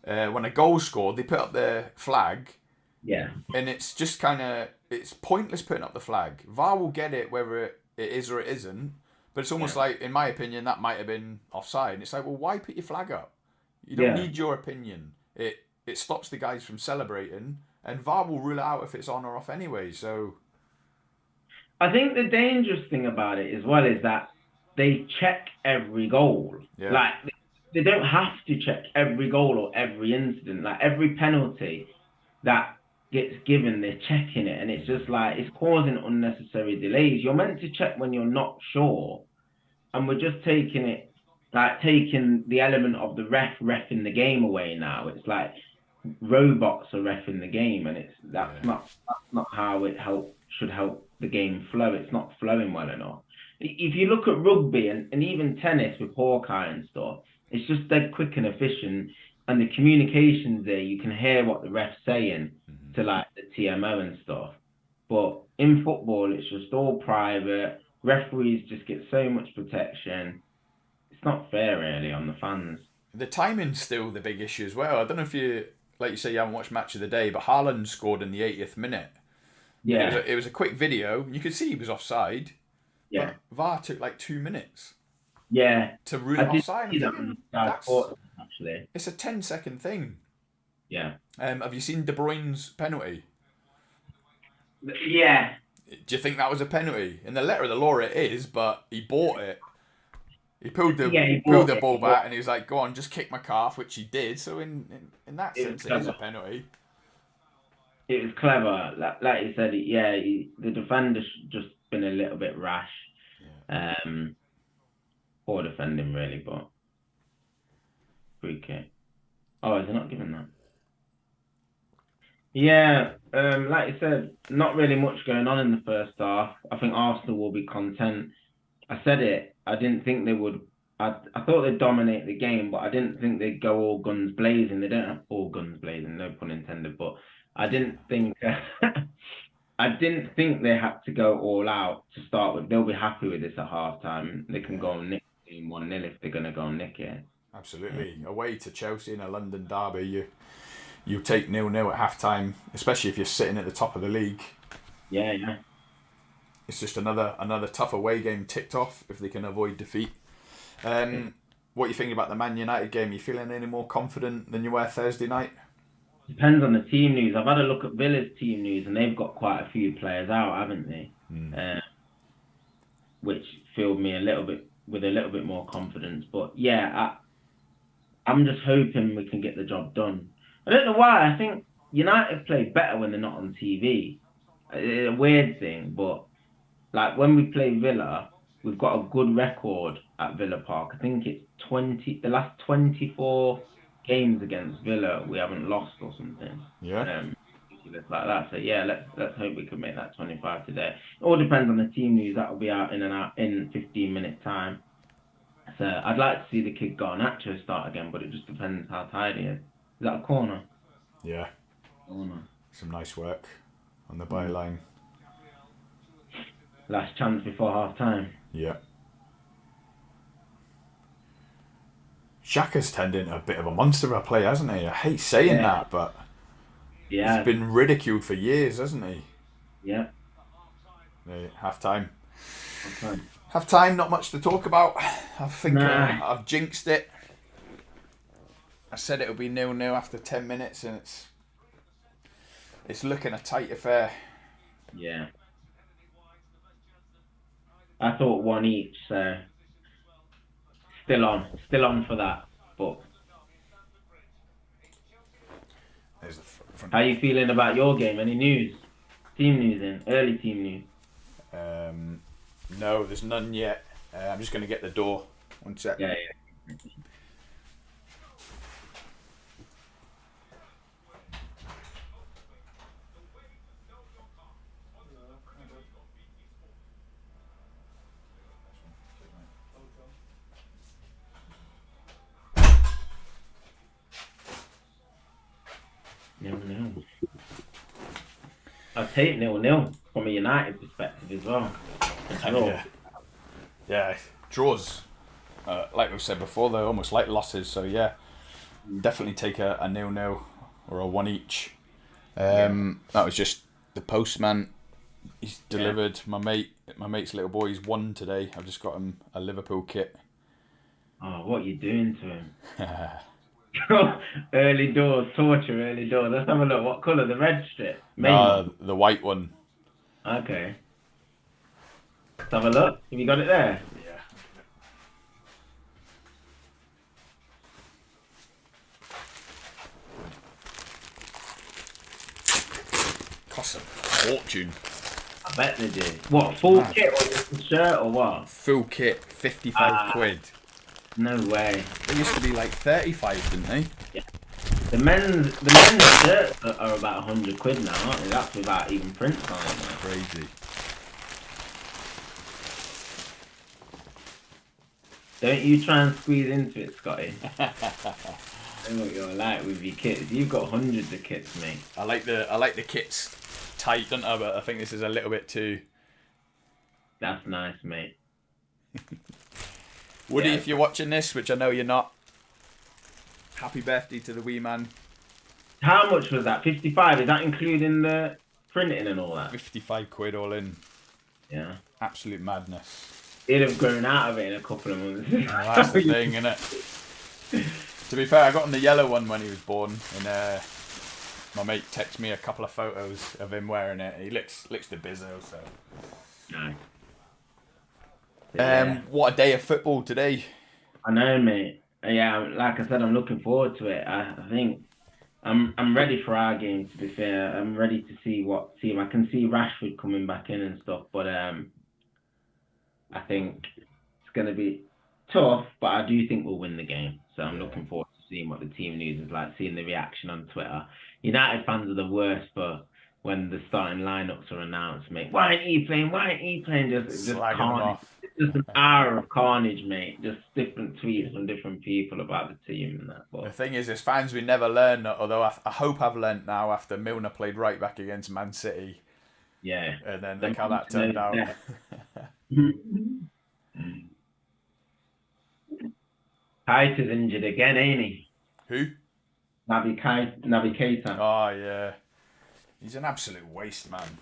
when a goal's scored, they put up their flag.
Yeah.
And it's just it's pointless putting up the flag. VAR will get it whether it is or it isn't. But it's almost like, in my opinion, that might have been offside. And it's like, well, why put your flag up? You don't need your opinion. It stops the guys from celebrating. And VAR will rule it out if it's on or off anyway. So
I think the dangerous thing about it as well is that they check every goal.
Yeah.
Like, they don't have to check every goal or every incident. Like, every penalty that gets given, they're checking it. And it's just like, it's causing unnecessary delays. You're meant to check when you're not sure. And we're just taking the element of the reffing the game away now. It's like robots are reffing the game, and that's not how it should help the game flow. It's not flowing well enough. If you look at rugby and even tennis with Hawkeye and stuff, it's just dead quick and efficient, and the communications there, you can hear what the ref's saying to like the TMO and stuff. But in football, it's just all private. Referees just get so much protection. It's not fair, really, on the fans.
The timing's still the big issue as well. I don't know if you, like you say, you haven't watched Match of the Day, but Haaland scored in the 80th minute.
Yeah.
It was a quick video. You could see he was offside.
Yeah.
But VAR took like 2 minutes.
Yeah.
To rule offside.
Actually.
It's a 10-second thing.
Yeah.
Have you seen De Bruyne's penalty?
Yeah.
Do you think that was a penalty? In the letter of the law, it is, but he bought it. He pulled the ball back, and he was like, "Go on, just kick my calf," which he did. So in that sense, it is a penalty.
It was clever, like you said. The defender's just been a little bit rash. Yeah. Poor defending, really, but free kick. Oh, is he not giving that? Yeah, like you said, not really much going on in the first half. I think Arsenal will be content. I said it. I didn't think they would. I thought they'd dominate the game, but I didn't think they'd go all guns blazing. They don't have all guns blazing, no pun intended. But I didn't think. I didn't think they had to go all out to start with. They'll be happy with this at halftime. They can go and nick the team 1-0 if they're going to go and nick it.
Absolutely. Away to Chelsea in a London derby, you take 0-0 at half-time, especially if you're sitting at the top of the league.
Yeah, yeah.
It's just another tough away game ticked off if they can avoid defeat. What are you thinking about the Man United game? Are you feeling any more confident than you were Thursday night?
Depends on the team news. I've had a look at Villa's team news, and they've got quite a few players out, haven't they? Which filled me with a little bit more confidence. But yeah, I'm just hoping we can get the job done. I don't know why. I think United play better when they're not on TV. It's a weird thing, but like when we play Villa, we've got a good record at Villa Park. I think it's the last 24 games against Villa we haven't lost or something.
Yeah.
Ridiculous like that. So yeah, let's hope we can make that 25 today. It all depends on the team news. That will be out in 15 minutes time. So I'd like to see the kid Garnacho start again, but it just depends how tired he is. Is that a corner?
Yeah.
Corner.
Some nice work on the byline.
Last chance before half time.
Yeah. Xhaka's turned into a bit of a monster of a player, hasn't he? I hate saying that, but he's been ridiculed for years, hasn't he?
Yeah.
Half time. Half time, not much to talk about. I think I've jinxed it. I said it'll be 0-0 after 10 minutes, and it's looking a tight affair.
Yeah. I thought one each, so Still on for that. But
There's the front.
how you feeling about your game? Any news? Team news early team news.
No, there's none yet. I'm just going to get the door. One sec.
Yeah. No. I'll take 0-0 from a United perspective as well.
Yeah, draws. Like we've said before, they're almost like losses. So yeah, definitely take a 0-0 or a 1 each. That was just the postman. He's delivered. My mate's little boy. He's won today. I've just got him a Liverpool kit.
Oh, what are you doing to him? Early doors, torture, early doors. Let's have a look. What colour? The red strip?
No, the white one.
Okay. Let's have a look. Have you got it there?
Yeah. Cost a fortune.
I bet they did. What, full kit or just a shirt or what?
Full kit, 55 quid.
No way.
They used to be like 35, didn't they?
Yeah. The men's shirts are about 100 quid now, aren't they? That's without even prints on it.
Crazy.
Don't you try and squeeze into it, Scotty. I know what you're like with your kits. You've got hundreds of kits, mate.
I like the kits tight, don't I? But I think this is a little bit too.
That's nice, mate.
Woody, if you're watching this, which I know you're not, happy birthday to the wee man.
How much was that? 55? Is that including the printing and all that?
55 quid all in.
Yeah.
Absolute madness.
He'd have grown out of it in a couple of months.
Well, that's the thing, innit? To be fair, I got him the yellow one when he was born, and my mate texted me a couple of photos of him wearing it. He looks the bizzo, so.
No.
What a day of football today.
I know, mate. Yeah, like I said, I'm looking forward to it. I think I'm ready for our game, to be fair. I'm ready to see what team. I can see Rashford coming back in and stuff, but I think it's going to be tough, but I do think we'll win the game. So I'm looking forward to seeing what the team news is like, seeing the reaction on Twitter. United fans are the worst for when the starting lineups are announced, mate. Why ain't he playing? Why ain't he playing? Just carnage. It's just an hour of carnage, mate. Just different tweets from different people about the team and that. But
the thing is, as fans, we never learn, although I hope I've learnt now after Milner played right back against Man City.
Yeah.
And then look how that turned out.
Kite is injured again, ain't he?
Who?
Naby Keita.
Oh, yeah. He's an absolute waste, man.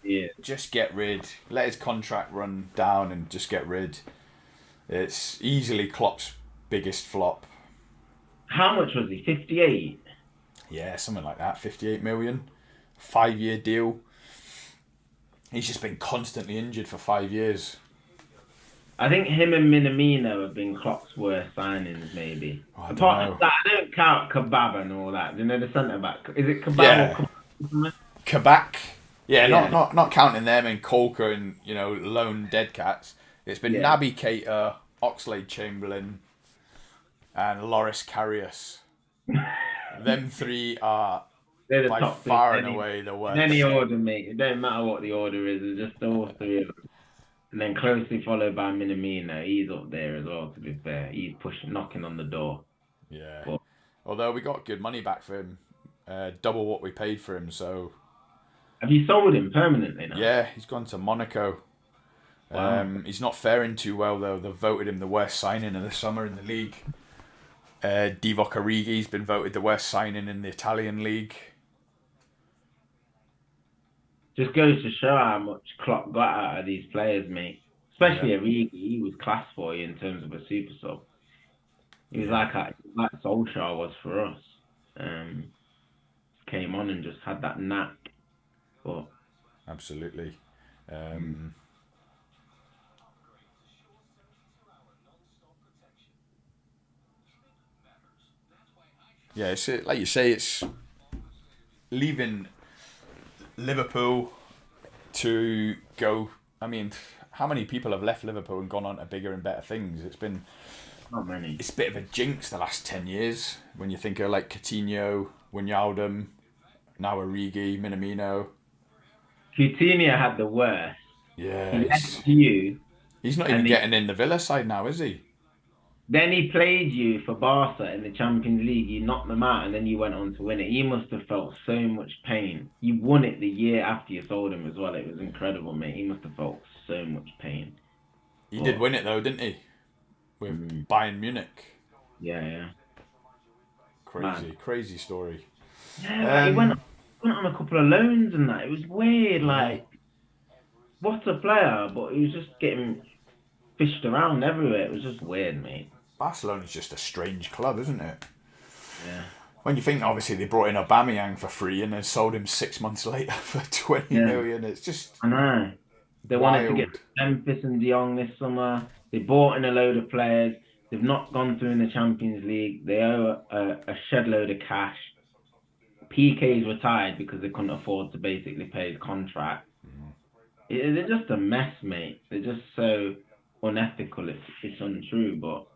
Yeah.
Just get rid. Let his contract run down and just get rid. It's easily Klopp's biggest flop.
How much was he? 58?
Yeah, something like that. 58 million. 5-year deal. He's just been constantly injured for 5 years.
I think him and Minamino have been Klopp's worst signings, maybe.
I don't
count Kebab and all that. You know, the centre back. Is it Kebab or Kebab?
Kabak. Yeah, not counting them and Colker and, lone dead cats. It's been Naby Keita, Oxlade-Chamberlain, and Loris Karius. Them three are
They're the
by
top
far and away the worst.
In any order, mate. It don't matter what the order is. It's just all three of them. And then closely followed by Minamino. He's up there as well, to be fair. He's knocking on the door.
Yeah.
But,
although we got good money back for him. Double what we paid for him, so...
Have you sold him permanently now?
Yeah, he's gone to Monaco. Wow. He's not faring too well, though. They've voted him the worst signing of the summer in the league. Divock Origi's been voted the worst signing in the Italian league.
Just goes to show how much Klopp got out of these players, mate. Especially Origi. He was class for you in terms of a super sub. He was like Solskjaer was for us. Came on and just had that knack. But
absolutely. Yeah, it's like you say, it's leaving Liverpool to go. I mean, how many people have left Liverpool and gone on to bigger and better things?
Not many.
It's a bit of a jinx the last 10 years when you think of like Coutinho, Wijnaldum, now Origi, Minamino.
Coutinho had the worst.
Yeah,
He left you,
he's not even
and
getting in the Villa side now, is he?
then he played you for Barca in the Champions League. You knocked them out, and then you went on to win it. He must have felt so much pain. You won it the year after you sold him as well. It was incredible, mate. He must have felt so much pain.
He did win it though, didn't he? With Bayern Munich.
Yeah.
Crazy story.
Yeah, he went on a couple of loans and that. It was weird. Like, what a player, but he was just getting fished around everywhere. It was just weird, mate.
Barcelona's just a strange club, isn't it?
Yeah.
When you think, obviously, they brought in Aubameyang for free and then sold him 6 months later for 20 million. It's just
I know. They wanted to get Memphis and De Jong this summer. They bought in a load of players. They've not gone through in the Champions League. They owe a shed load of cash. PK's retired because they couldn't afford to basically pay his contract. They're just a mess, mate. They're just so unethical. It's untrue, but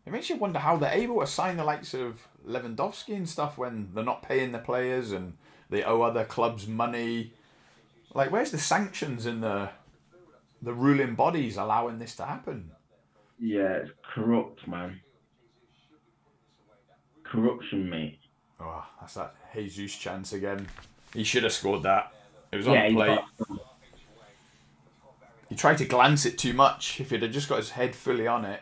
it makes you wonder how they're able to sign the likes of Lewandowski and stuff when they're not paying the players and they owe other clubs money. Like, where's the sanctions in the ruling bodies allowing this to happen?
Yeah, it's corrupt, man. Corruption, mate.
Oh, that's that Jesus chance again. He should have scored that. It was on the plate. He tried to glance it too much. If he'd have just got his head fully on it,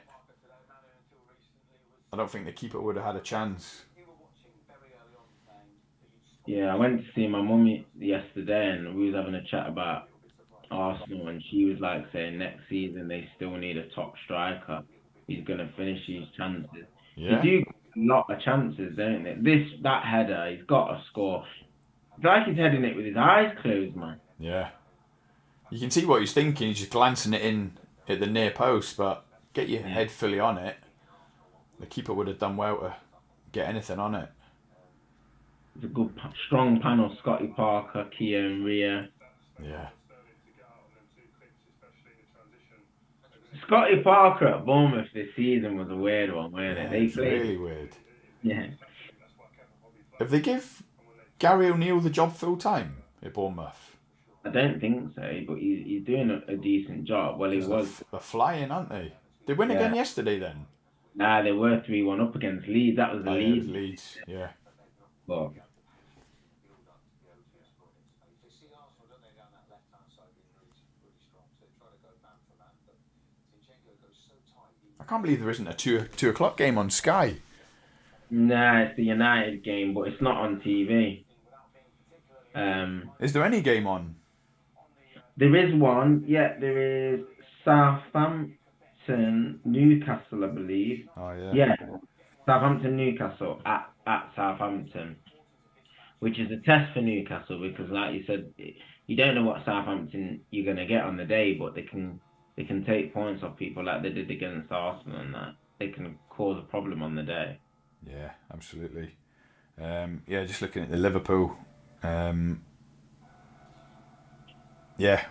I don't think the keeper would have had a chance.
Yeah, I went to see my mummy yesterday and we was having a chat about Arsenal and she was like saying next season they still need a top striker. He's going to finish his chances.
Yeah.
They do get a lot of chances, don't they? That header, he's got to score. It's like he's heading it with his eyes closed, man.
Yeah. You can see what he's thinking. He's just glancing it in at the near post, but get your head fully on it. The keeper would have done well to get anything on it.
It's a good, strong panel. Scotty Parker, Kia and Rhea.
Yeah.
Scotty Parker at Bournemouth this season was a weird one, weren't it?
It's really weird.
Yeah.
If they give Gary O'Neill the job full time at Bournemouth?
I don't think so, but he's doing a decent job. Well, he was.
They're flying, aren't they? They win again yesterday then?
Nah, they were 3-1 up against Leeds. That was the Leeds.
Leeds, yeah.
But
I can't believe there isn't a 2 o'clock game on Sky.
Nah, it's the United game, but it's not on TV.
Is there any game on?
There is one. Yeah, there is Southampton, Newcastle, I believe.
Oh, yeah.
Yeah, Southampton, Newcastle at Southampton, which is a test for Newcastle because, like you said, you don't know what Southampton you're going to get on the day, but they can take points off people like they did against Arsenal and that. They can cause a problem on the day.
Yeah, absolutely. Just looking at the Liverpool.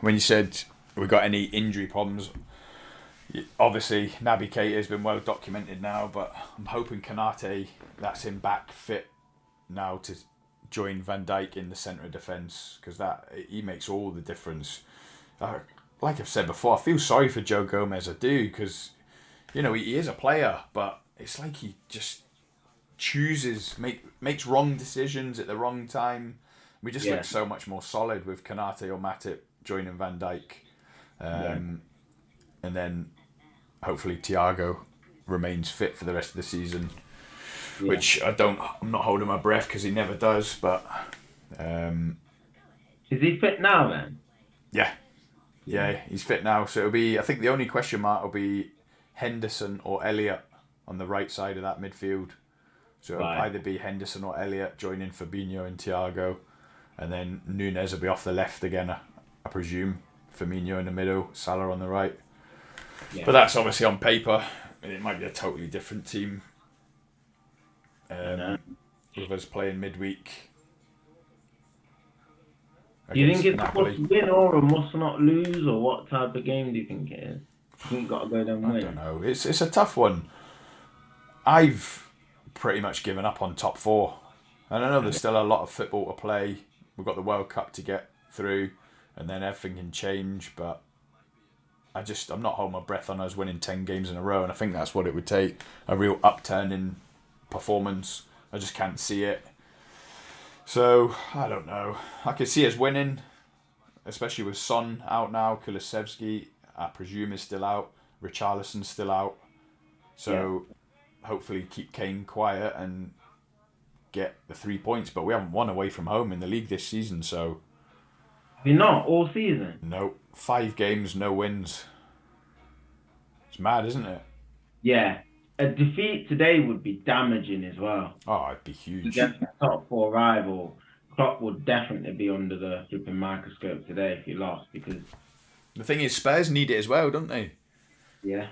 When you said we got any injury problems, obviously Naby Keita has been well documented now, but I'm hoping Konate, that's him back fit now to join Van Dijk in the centre of defence because he makes all the difference. Like I've said before, I feel sorry for Joe Gomez. I do because he is a player, but it's like he just makes wrong decisions at the wrong time. We just look so much more solid with Konate or Matip joining Van Dijk. And then hopefully Thiago remains fit for the rest of the season, which I'm not holding my breath because he never does, but
is he fit now then?
Yeah, he's fit now, so I think the only question mark will be Henderson or Elliott on the right side of that midfield. So it'll either be Henderson or Elliott joining Fabinho and Thiago, and then Núñez will be off the left again, I presume. Firmino in the middle, Salah on the right. Yeah. But that's obviously on paper, and it might be a totally different team. With us playing midweek.
Do you think it's
Napoli.
a must win or a must not lose, or what type of game do you think it is? I think you've got to go down
I don't know. It's a tough one. I've pretty much given up on top 4. And I know there's still a lot of football to play. We've got the World Cup to get through, and then everything can change. But I'm not holding my breath on us winning 10 games in a row, and I think that's what it would take. A real upturn in performance. I just can't see it. So, I don't know. I could see us winning, especially with Son out now. Kulusevski, I presume, is still out. Richarlison's still out. So, hopefully keep Kane quiet and get the 3 points. But we haven't won away from home in the league this season, so...
You're not all season?
No. 5 games, no wins. It's mad, isn't it?
Yeah. A defeat today would be damaging as well.
Oh, it'd be huge.
Against a top 4 rival, Klopp would definitely be under the flipping microscope today if he lost, because...
The thing is, Spurs need it as well, don't they?
Yeah.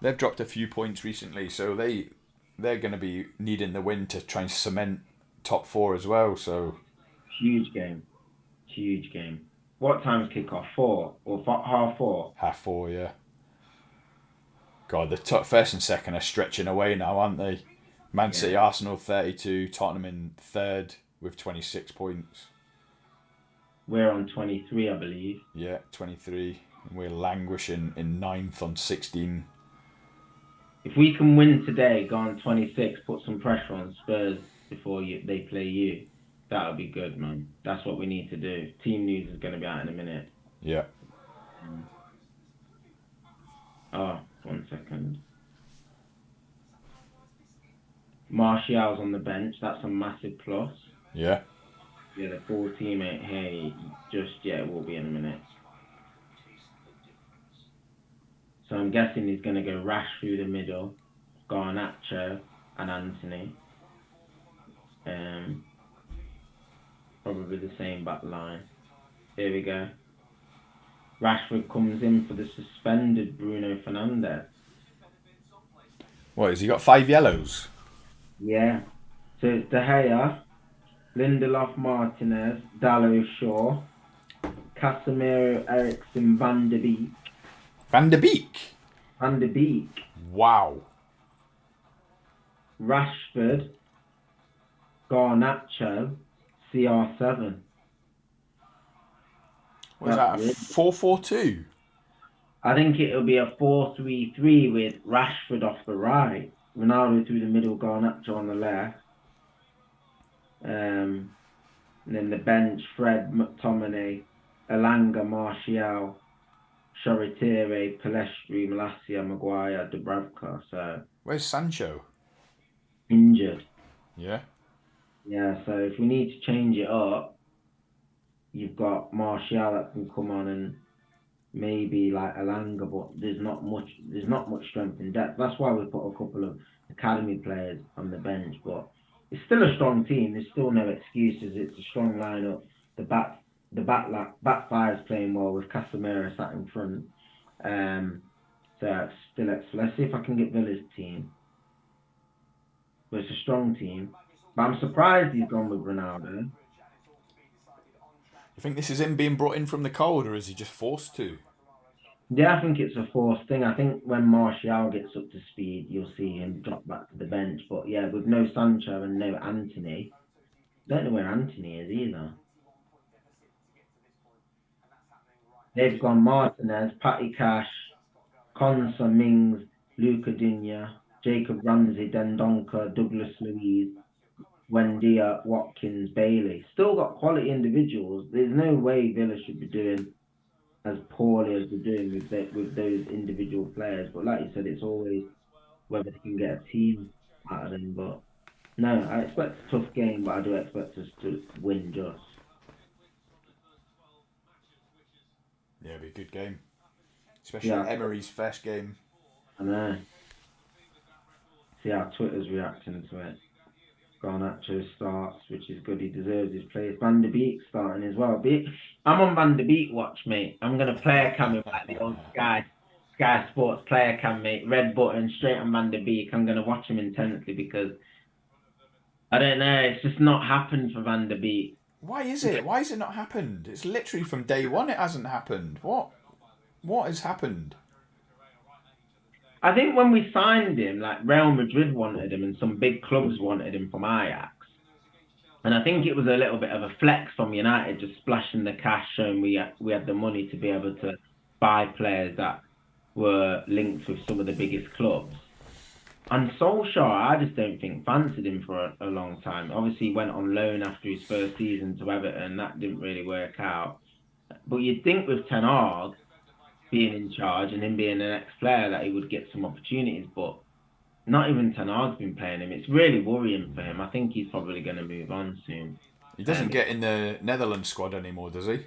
They've dropped a few points recently, so they're going to be needing the win to try and cement top 4 as well, so...
Huge game. Huge game. What time's kick-off? 4? Or 4:30?
4:30, yeah. God, the first and second are stretching away now, aren't they? Man City, Arsenal 32, Tottenham in 3rd with 26 points.
We're on 23, I believe.
Yeah, 23. And we're languishing in 9th on 16.
If we can win today, go on 26, put some pressure on Spurs before they play you, that would be good, man. That's what we need to do. Team news is going to be out in a minute.
Yeah.
Oh, 1 second. Martial's on the bench. That's a massive plus.
Yeah.
Yeah, the full teammate here, it will be in a minute. So I'm guessing he's going to go Rash through the middle, Garnacho and Anthony. Probably the same back line. Here we go. Rashford comes in for the suspended Bruno Fernandes.
What, has he got 5 yellows?
Yeah. So it's De Gea, Lindelof, Martinez, Dalot, Shaw, Casemiro, Eriksen, Van de Beek.
Van de Beek?
Van de Beek.
Wow.
Rashford, Garnacho, CR7.
What is that, a 4-4-2?
I think it'll be a 4-3-3 with Rashford off the right, Ronaldo through the middle, Garnacho on the left. And then the bench, Fred, McTominay, Elanga, Martial, Shoretire, Pellistri, Malacia, Maguire, Dubravka. So
Where's Sancho?
Injured.
Yeah.
Yeah, so if we need to change it up, you've got Martial that can come on and maybe like Elanga, but there's not much strength in depth. That's why we put a couple of academy players on the bench, but it's still a strong team. There's still no excuses. It's a strong lineup. The back five is playing well with Casemiro sat in front. So it's still excellent. Let's see if I can get Villa's team. But it's a strong team. But I'm surprised he's gone with Ronaldo.
You think this is him being brought in from the cold, or is he just forced to?
Yeah, I think it's a forced thing. I think when Martial gets up to speed, you'll see him drop back to the bench. But yeah, with no Sancho and no Anthony, I don't know where Anthony is either. They've gone Martinez, Patty Cash, Konsa, Mings, Luca Digne, Jacob Ramsey, Dendonka, Douglas Luiz, Wendia, Watkins, Bailey. Still got quality individuals. There's no way Villa should be doing as poorly as they're doing with those individual players. But like you said, it's always whether they can get a team out of them. But no, I expect a tough game, but I do expect us to win just.
Yeah, it'll be a good game. Especially Emery's first game.
I know. See how Twitter's reacting to it. Garnacho starts, which is good. He deserves his place. Van de Beek starting as well. I'm on Van de Beek watch, mate. I'm going to player cam him like the old Sky Sports player cam, mate. Red button, straight on Van de Beek. I'm going to watch him intensely because I don't know. It's just not happened for Van der Beek.
Why is it? Why has it not happened? It's literally from day one it hasn't happened. What has happened?
I think when we signed him, like Real Madrid wanted him and some big clubs wanted him from Ajax. And I think it was a little bit of a flex from United, just splashing the cash, showing we had the money to be able to buy players that were linked with some of the biggest clubs. And Solskjaer, I just don't think fancied him for a long time. Obviously, he went on loan after his first season to Everton. That didn't really work out. But you'd think with Ten Hag being in charge and him being an ex-player that he would get some opportunities, but not even Ten Hag's been playing him. It's really worrying for him. I think he's probably going to move on soon.
He doesn't get in the Netherlands squad anymore, does he?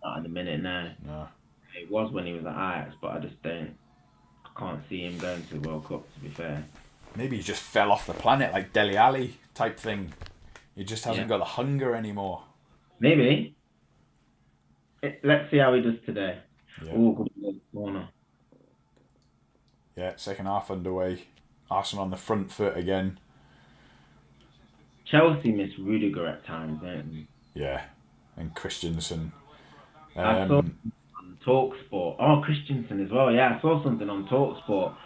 Not at the minute, no.
No.
It was when he was at Ajax, but I just don't. I can't see him going to the World Cup, to be fair.
Maybe he just fell off the planet, like Dele Alli type thing. He just hasn't got the hunger anymore.
Maybe. Let's see how he does today.
Yeah.
Oh, good corner.
Yeah, second half underway. Arsenal on the front foot again.
Chelsea miss Rudiger at times, don't they?
Yeah, and Christensen.
I saw on TalkSport. Oh, Christensen as well. Yeah, I saw something on TalkSport.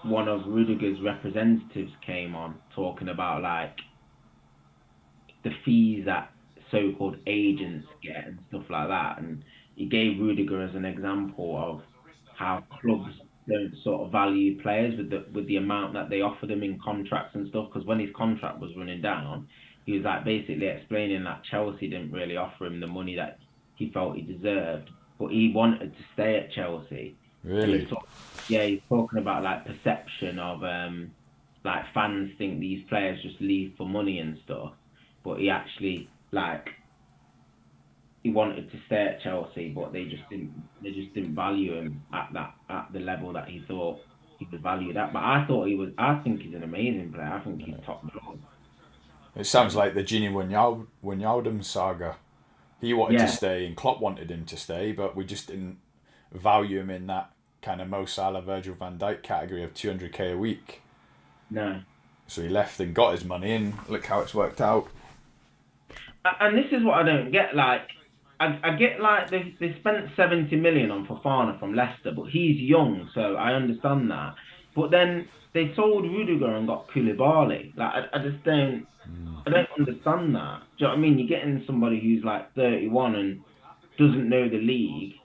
One of Rudiger's representatives came on talking about like the fees that so-called agents get and stuff like that, and he gave Rudiger as an example of how clubs don't sort of value players with the amount that they offer them in contracts and stuff. Because when his contract was running down, he was like basically explaining that Chelsea didn't really offer him the money that he felt he deserved, but he wanted to stay at Chelsea.
Really?
He's talking about like perception of like fans think these players just leave for money and stuff, but he actually like he wanted to stay at Chelsea, but they just didn't value him at the level that he thought he was valued at. But I think he's an amazing player. I think he's top draw.
It sounds like the Gini Wijnaldum saga. He wanted to stay and Klopp wanted him to stay, but we just didn't value him in that kind of Mo Salah, Virgil van Dijk category of 200k a week.
No.
So he left and got his money, and look how it's worked out.
And this is what I don't get. Like, I get like they spent 70 million on Fofana from Leicester, but he's young, so I understand that. But then they sold Rudiger and got Koulibaly. Like, I just don't. I don't understand that. Do you know what I mean? You're getting somebody who's like 31 and doesn't know the league,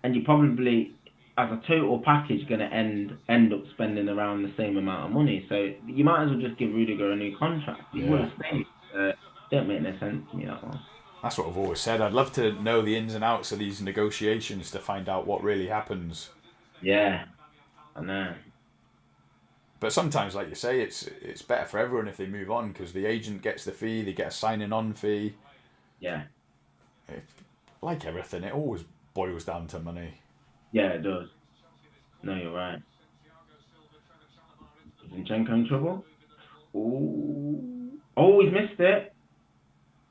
and you probably, as a total package, going to end up spending around the same amount of money. So you might as well just give Rudiger a new contract. He would have stayed. Don't make no sense to me, that one.
That's what I've always said. I'd love to know the ins and outs of these negotiations to find out what really happens.
Yeah, I know.
But sometimes, like you say, it's better for everyone if they move on because the agent gets the fee, they get a signing on fee.
Yeah.
Like everything, it always boils down to money.
Yeah, it does. No, you're right. Is Zinchenko in trouble? Ooh. Oh, he's missed it.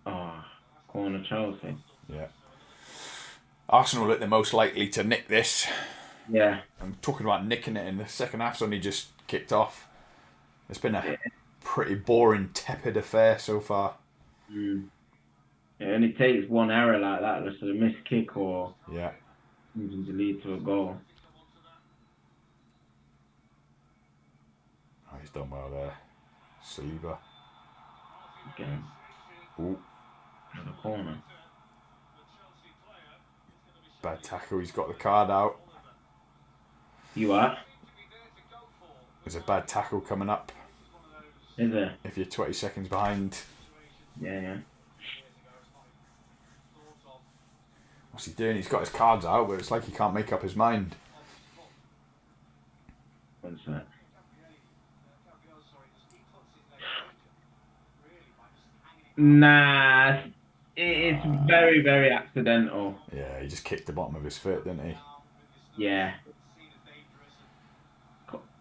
Oh, corner Chelsea.
Yeah. Arsenal look the most likely to nick this.
Yeah.
I'm talking about nicking it in the second half's only just kicked off. It's been a pretty boring, tepid affair so far.
It only takes one error like that, just a missed kick or something to lead to a goal.
Oh, he's done well there. Saliba.
Okay.
Ooh.
Another corner.
Bad tackle, he's got the card out.
You are?
There's a bad tackle coming up.
Is there?
If you're 20 seconds behind.
Yeah.
What's he doing? He's got his cards out, but it's like he can't make up his mind.
What's that? Nah, it's very, very accidental.
Yeah, he just kicked the bottom of his foot, didn't he?
Yeah.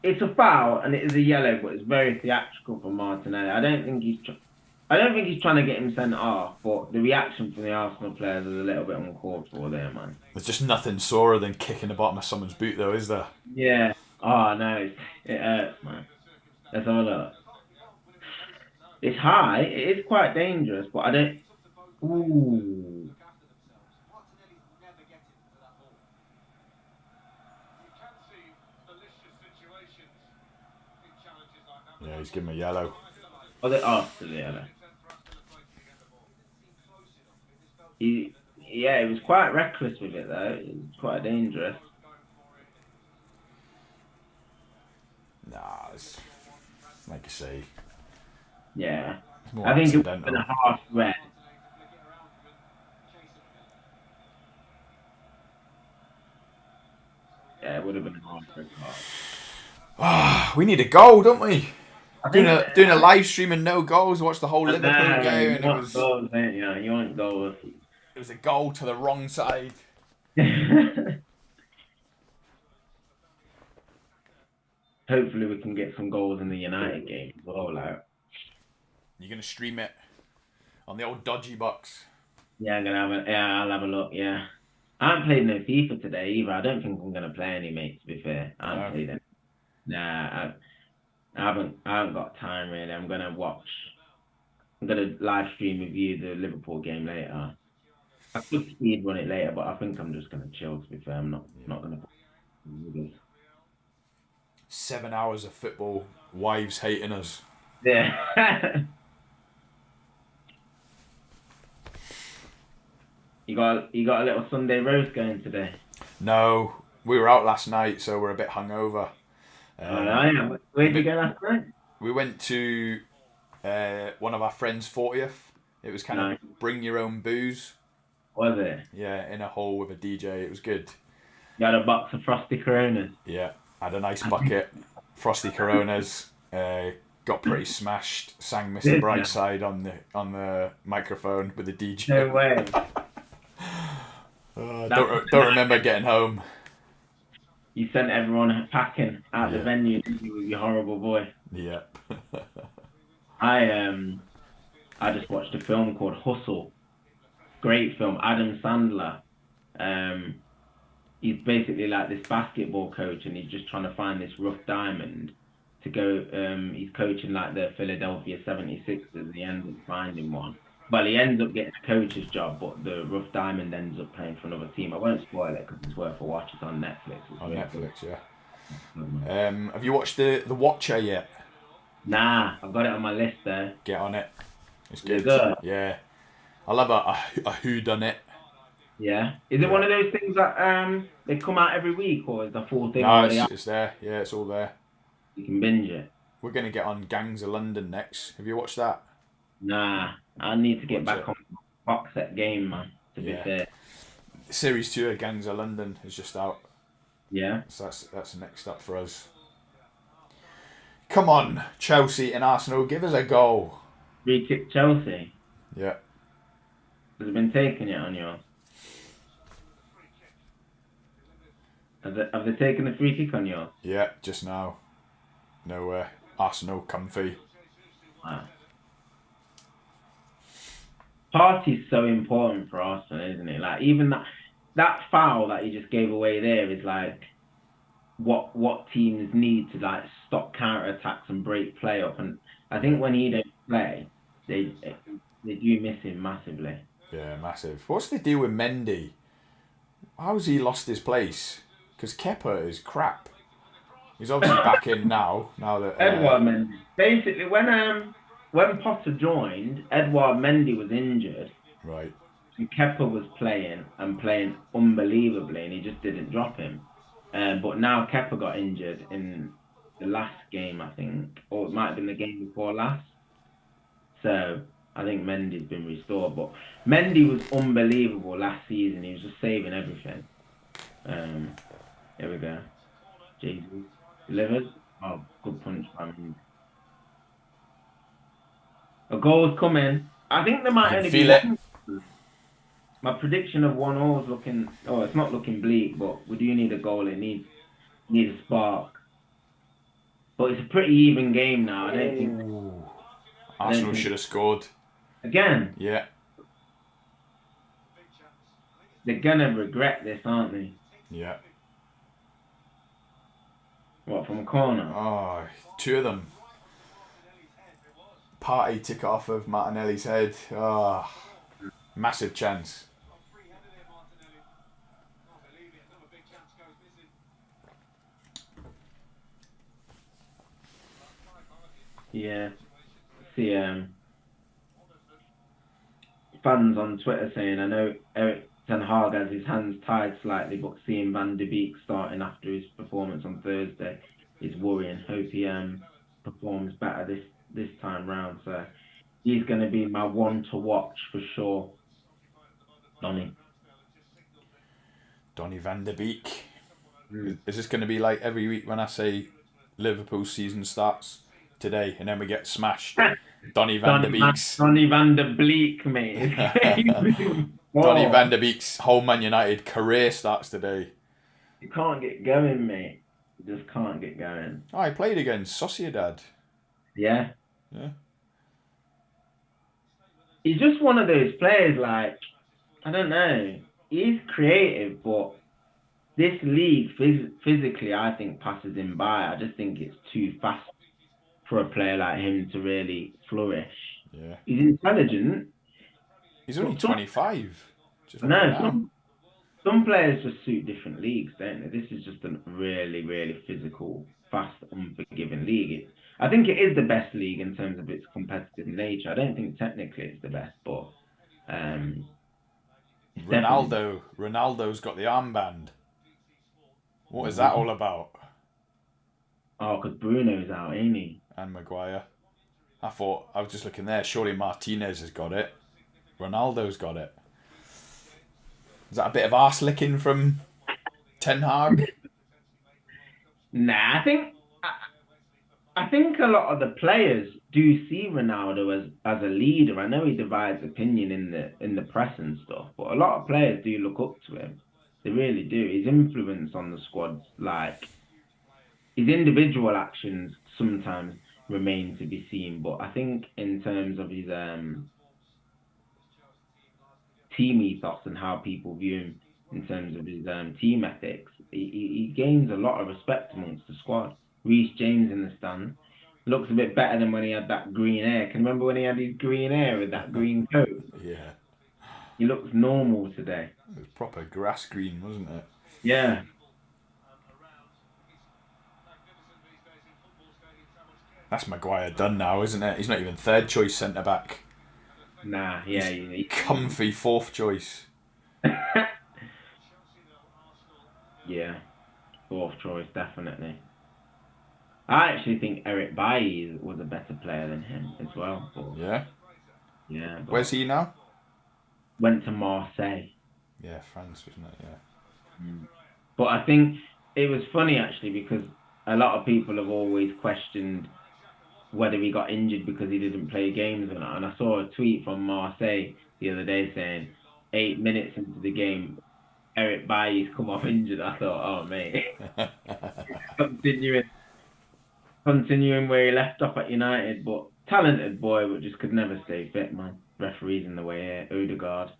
It's a foul and it is a yellow, but it's very theatrical from Martinelli. I don't think he's trying to get him sent off, but the reaction from the Arsenal players is a little bit uncalled for there, man.
There's just nothing sorer than kicking the bottom of someone's boot, though, is there?
Yeah. Oh no, it hurts, man. Let's have a look. It's high. It is quite dangerous, but I don't. Ooh.
Yeah, he's giving me yellow.
Oh, they are still yellow. Yeah, it was quite reckless with it though. It was quite dangerous.
Nah, it's like you say.
Yeah,
It's more
I think it would have been
accidental.
a half red. Yeah, it would have been a half red card.
We need a goal, don't we?
I
Doing
think.
a live stream and no goals. Watch the whole Liverpool
Nah,
game,
you
and it
want
was
goals, don't you? You want goals.
a goal to the wrong side.
Hopefully, we can get some goals in the United game as well. Like,
You're gonna stream it on the old dodgy box.
yeah, I'll have a look. Yeah, I haven't played no FIFA today either. I don't think I'm gonna play any, mate. To be fair, I haven't
No.
played it. Nah, I haven't got time really. I'm gonna live stream with you the Liverpool game later. I could speed run it later, but I think I'm just gonna chill. To be fair, I'm not gonna.
7 hours of football. Wives hating us.
Yeah. You got a little Sunday roast going today.
No, we were out last night, so we're a bit hungover.
Yeah. Where did you go last night?
We went to one of our friends' 40th. It was kind
Nice.
of bring your own booze.
Was it?
Yeah, in a hall with a DJ. It was good.
You had a box of Frosty Coronas.
Yeah, had a nice bucket, frosty Coronas. Got pretty smashed. Sang Mr. Brightside on the microphone with the DJ.
No way.
Don't remember getting home.
You sent everyone packing out the venue, didn't you, with your horrible voice?
Yeah.
I just watched a film called Hustle. Great film. Adam Sandler. He's basically like this basketball coach, and he's just trying to find this rough diamond to go. He's coaching like the Philadelphia 76ers. He ends up finding one. Well, he ends up getting a coach's job, but the rough diamond ends up playing for another team. I won't spoil it because it's worth a watch. It's on Netflix.
On Netflix, yeah. Have you watched the Watcher yet?
Nah, I've got it on my list there.
Get on it. It's
Is it
good.
good?
Yeah. I love a whodunit.
Yeah. Is it one of those things that they come out every week, or is the full thing?
No, it's there. Yeah, it's all there.
You can binge it.
We're going to get on Gangs of London next. Have you watched that?
Nah, I need to get
Watch
back
it.
on the box set game, man, to be fair.
Series 2 of Gangs of London is just out.
Yeah.
So that's next up for us. Come on, Chelsea and Arsenal, give us a goal.
Free kick Chelsea.
Yeah.
Has it been taken yet on yours? Have they taken the free kick on yours?
Yeah, just now. No, Arsenal comfy.
Wow. Party's so important for Arsenal, isn't it? Like, even that foul that he just gave away there is like what teams need to like stop counter attacks and break play up. And I think when he don't play, they do miss him massively.
Yeah, massive. What's the deal with Mendy? How's he lost his place? Because Kepa is crap. He's obviously back in now. Now that
Edouard Mendy. Basically, when Potter joined, Edouard Mendy was injured.
Right.
And Kepa was playing unbelievably, and he just didn't drop him. But now Kepa got injured in the last game, I think, or it might have been the game before last. So I think Mendy's been restored. But Mendy was unbelievable last season. He was just saving everything. Here we go. Jesus. Delivered. Oh, good punch by Mendy. A goal's coming. I think there might only be one. My prediction of 1-0 is looking. Oh, it's not looking bleak, but we do need a goal. It needs a spark. But it's a pretty even game now. I don't think.
Arsenal should have scored.
Again?
Yeah.
They're gonna regret this, aren't they?
Yeah.
What, from a corner?
Oh, two of them. Party tick off of Martinelli's head. Ah, massive chance.
Yeah. See, fans on Twitter saying, I know Eric Ten Hag has his hands tied slightly, but seeing Van de Beek starting after his performance on Thursday is worrying. Hope he performs better this time round. So he's going to be my one to watch for sure. Donny
Van de Beek.
Mm.
Is this going to be like every week when I say Liverpool season starts today and then we get smashed? Donny van de Beek's.
Donny van de Beek, mate.
Donny van de Beek's whole Man United career starts today.
You can't get going, mate. You just can't get going.
Oh, he played against Sociedad.
Yeah.
Yeah.
He's just one of those players, like, I don't know. He's creative, but this league physically, I think, passes him by. I just think it's too fast for a player like him to really flourish.
Yeah.
He's intelligent.
He's only 25.
Some players just suit different leagues, don't they? This is just a really, really physical, fast, unforgiving league. I think it is the best league in terms of its competitive nature. I don't think technically it's the best, but
Ronaldo's got the armband. What is that all about?
Oh, because Bruno's out, ain't he?
And Maguire. I was just looking there. Surely Martinez has got it. Ronaldo's got it. Is that a bit of arse licking from Ten Hag?
Nah, I think a lot of the players do see Ronaldo as a leader. I know he divides opinion in the press and stuff, but a lot of players do look up to him. They really do. His influence on the squad's like his individual actions sometimes remain to be seen, but I think in terms of his team ethos and how people view him in terms of his team ethics, he gains a lot of respect amongst the squad. Reece James in the stand looks a bit better than when he had that green hair. Can you remember when he had his green hair with that green coat?
Yeah.
He looks normal today.
It was proper grass green, wasn't it?
Yeah.
That's Maguire done now, isn't it? He's not even third choice centre back.
Nah, yeah.
He's comfy fourth choice.
Yeah. Fourth choice, definitely. I actually think Eric Bailly was a better player than him as well. But,
yeah?
Yeah.
Where's he now?
Went to Marseille.
Yeah, France, wasn't it? Yeah.
But I think it was funny, actually, because a lot of people have always questioned whether he got injured because he didn't play games or not. And I saw a tweet from Marseille the other day saying 8 minutes into the game, Eric Bailly's come off injured. I thought, oh, mate. Continuing where he left off at United, but talented boy, but just could never stay fit, man. Referees in the way here. Odegaard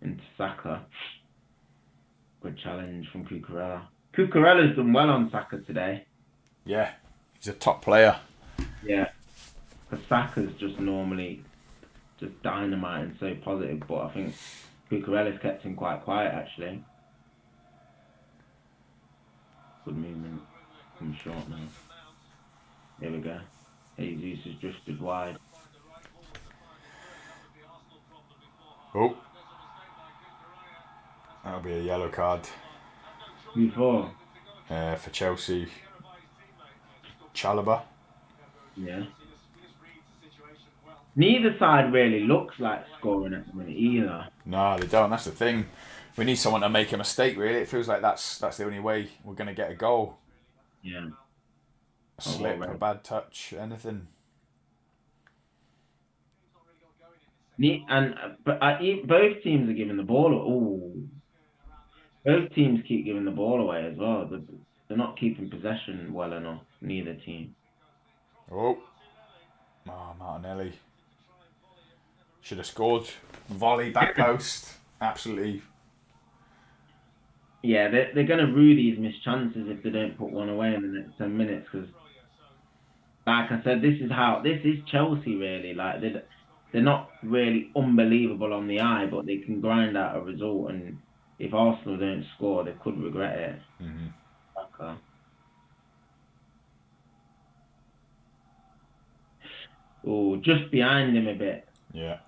into Saka. Good challenge from Cucurella. Cucurella's done well on Saka today.
Yeah, he's a top player.
Yeah, because Saka's just normally just dynamite and so positive, but I think Cucurella's kept him quite quiet, actually. Good movement from short now. There we go. Jesus has drifted wide.
Oh. That'll be a yellow card.
Who for?
For Chelsea. Chalobah.
Yeah. Neither side really looks like scoring at the minute either.
No, they don't. That's the thing. We need someone to make a mistake, really. It feels like that's the only way we're going to get a goal.
Yeah.
A slip, a bad touch, anything.
Both teams are giving the ball. Both teams keep giving the ball away as well. They're not keeping possession well enough. Neither team.
Oh, Martinelli should have scored. Volley back post. Absolutely.
Yeah, they're going to rue these missed chances if they don't put one away in the next 10 minutes, because like I said, this is Chelsea really. Like they're not really unbelievable on the eye, but they can grind out a result. And if Arsenal don't score, they could regret it. Okay. Oh, just behind him a bit.
Yeah.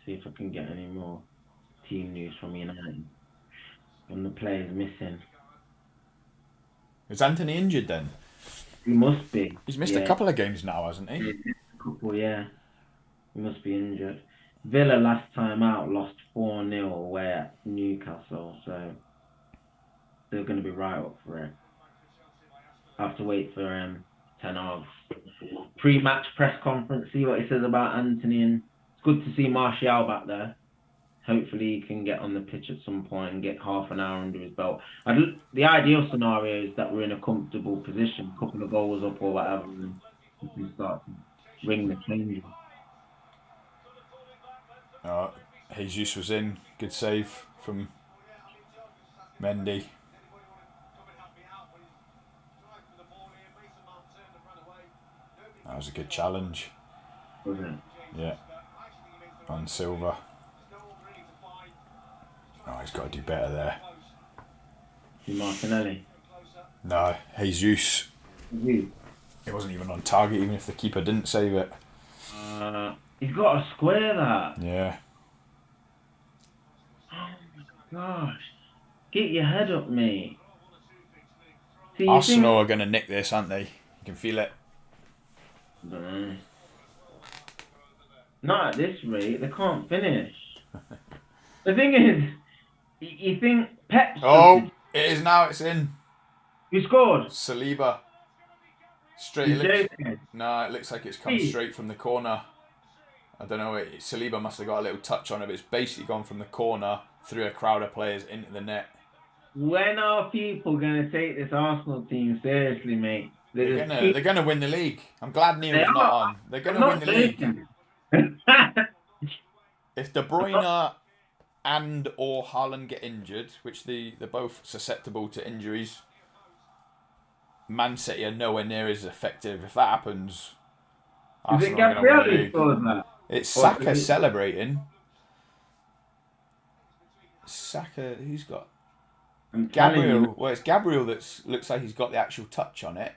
See if I can get any more team news from United. When the players missing.
Is Anthony injured then?
He must be.
He's missed a couple of games now, hasn't he?
He's missed a couple, yeah. He must be injured. Villa last time out lost 4-0 away at Newcastle, so they're going to be right up for it. I have to wait for Ten Hag's pre-match press conference, see what he says about Anthony, and it's good to see Martial back there. Hopefully he can get on the pitch at some point and get half an hour under his belt. The ideal scenario is that we're in a comfortable position, a couple of goals up or whatever, and we can start to ring the change.
Jesus was in. Good save from Mendy. That was a good challenge.
Was it?
Yeah. On Silva. Oh, he's got to do better there.
Martinelli?
No, Jesus.
Who?
It wasn't even on target, even if the keeper didn't save it.
He's got to square that.
Yeah.
Oh my gosh. Get your head up, mate. See,
Arsenal are going to nick this, aren't they? You can feel it.
I don't know. Not at this rate. They can't finish. The thing is, you think Pep's...
Oh, it is now. It's in.
Who scored?
Saliba. Straight. It looks like it's come straight from the corner. I don't know. Saliba must have got a little touch on it, but it's basically gone from the corner through a crowd of players into the net.
When are people going to take this Arsenal team seriously, mate?
They're going to win the league. I'm glad Neil's not on. They're going to win the league. If De Bruyne and or Haaland get injured, which they're both susceptible to injuries, Man City are nowhere near as effective. If that happens, Arsenal are going to win the league.
That?
It's Saka celebrating. Saka, who's got? Gabriel. Well, it's Gabriel that looks like he's got the actual touch on it.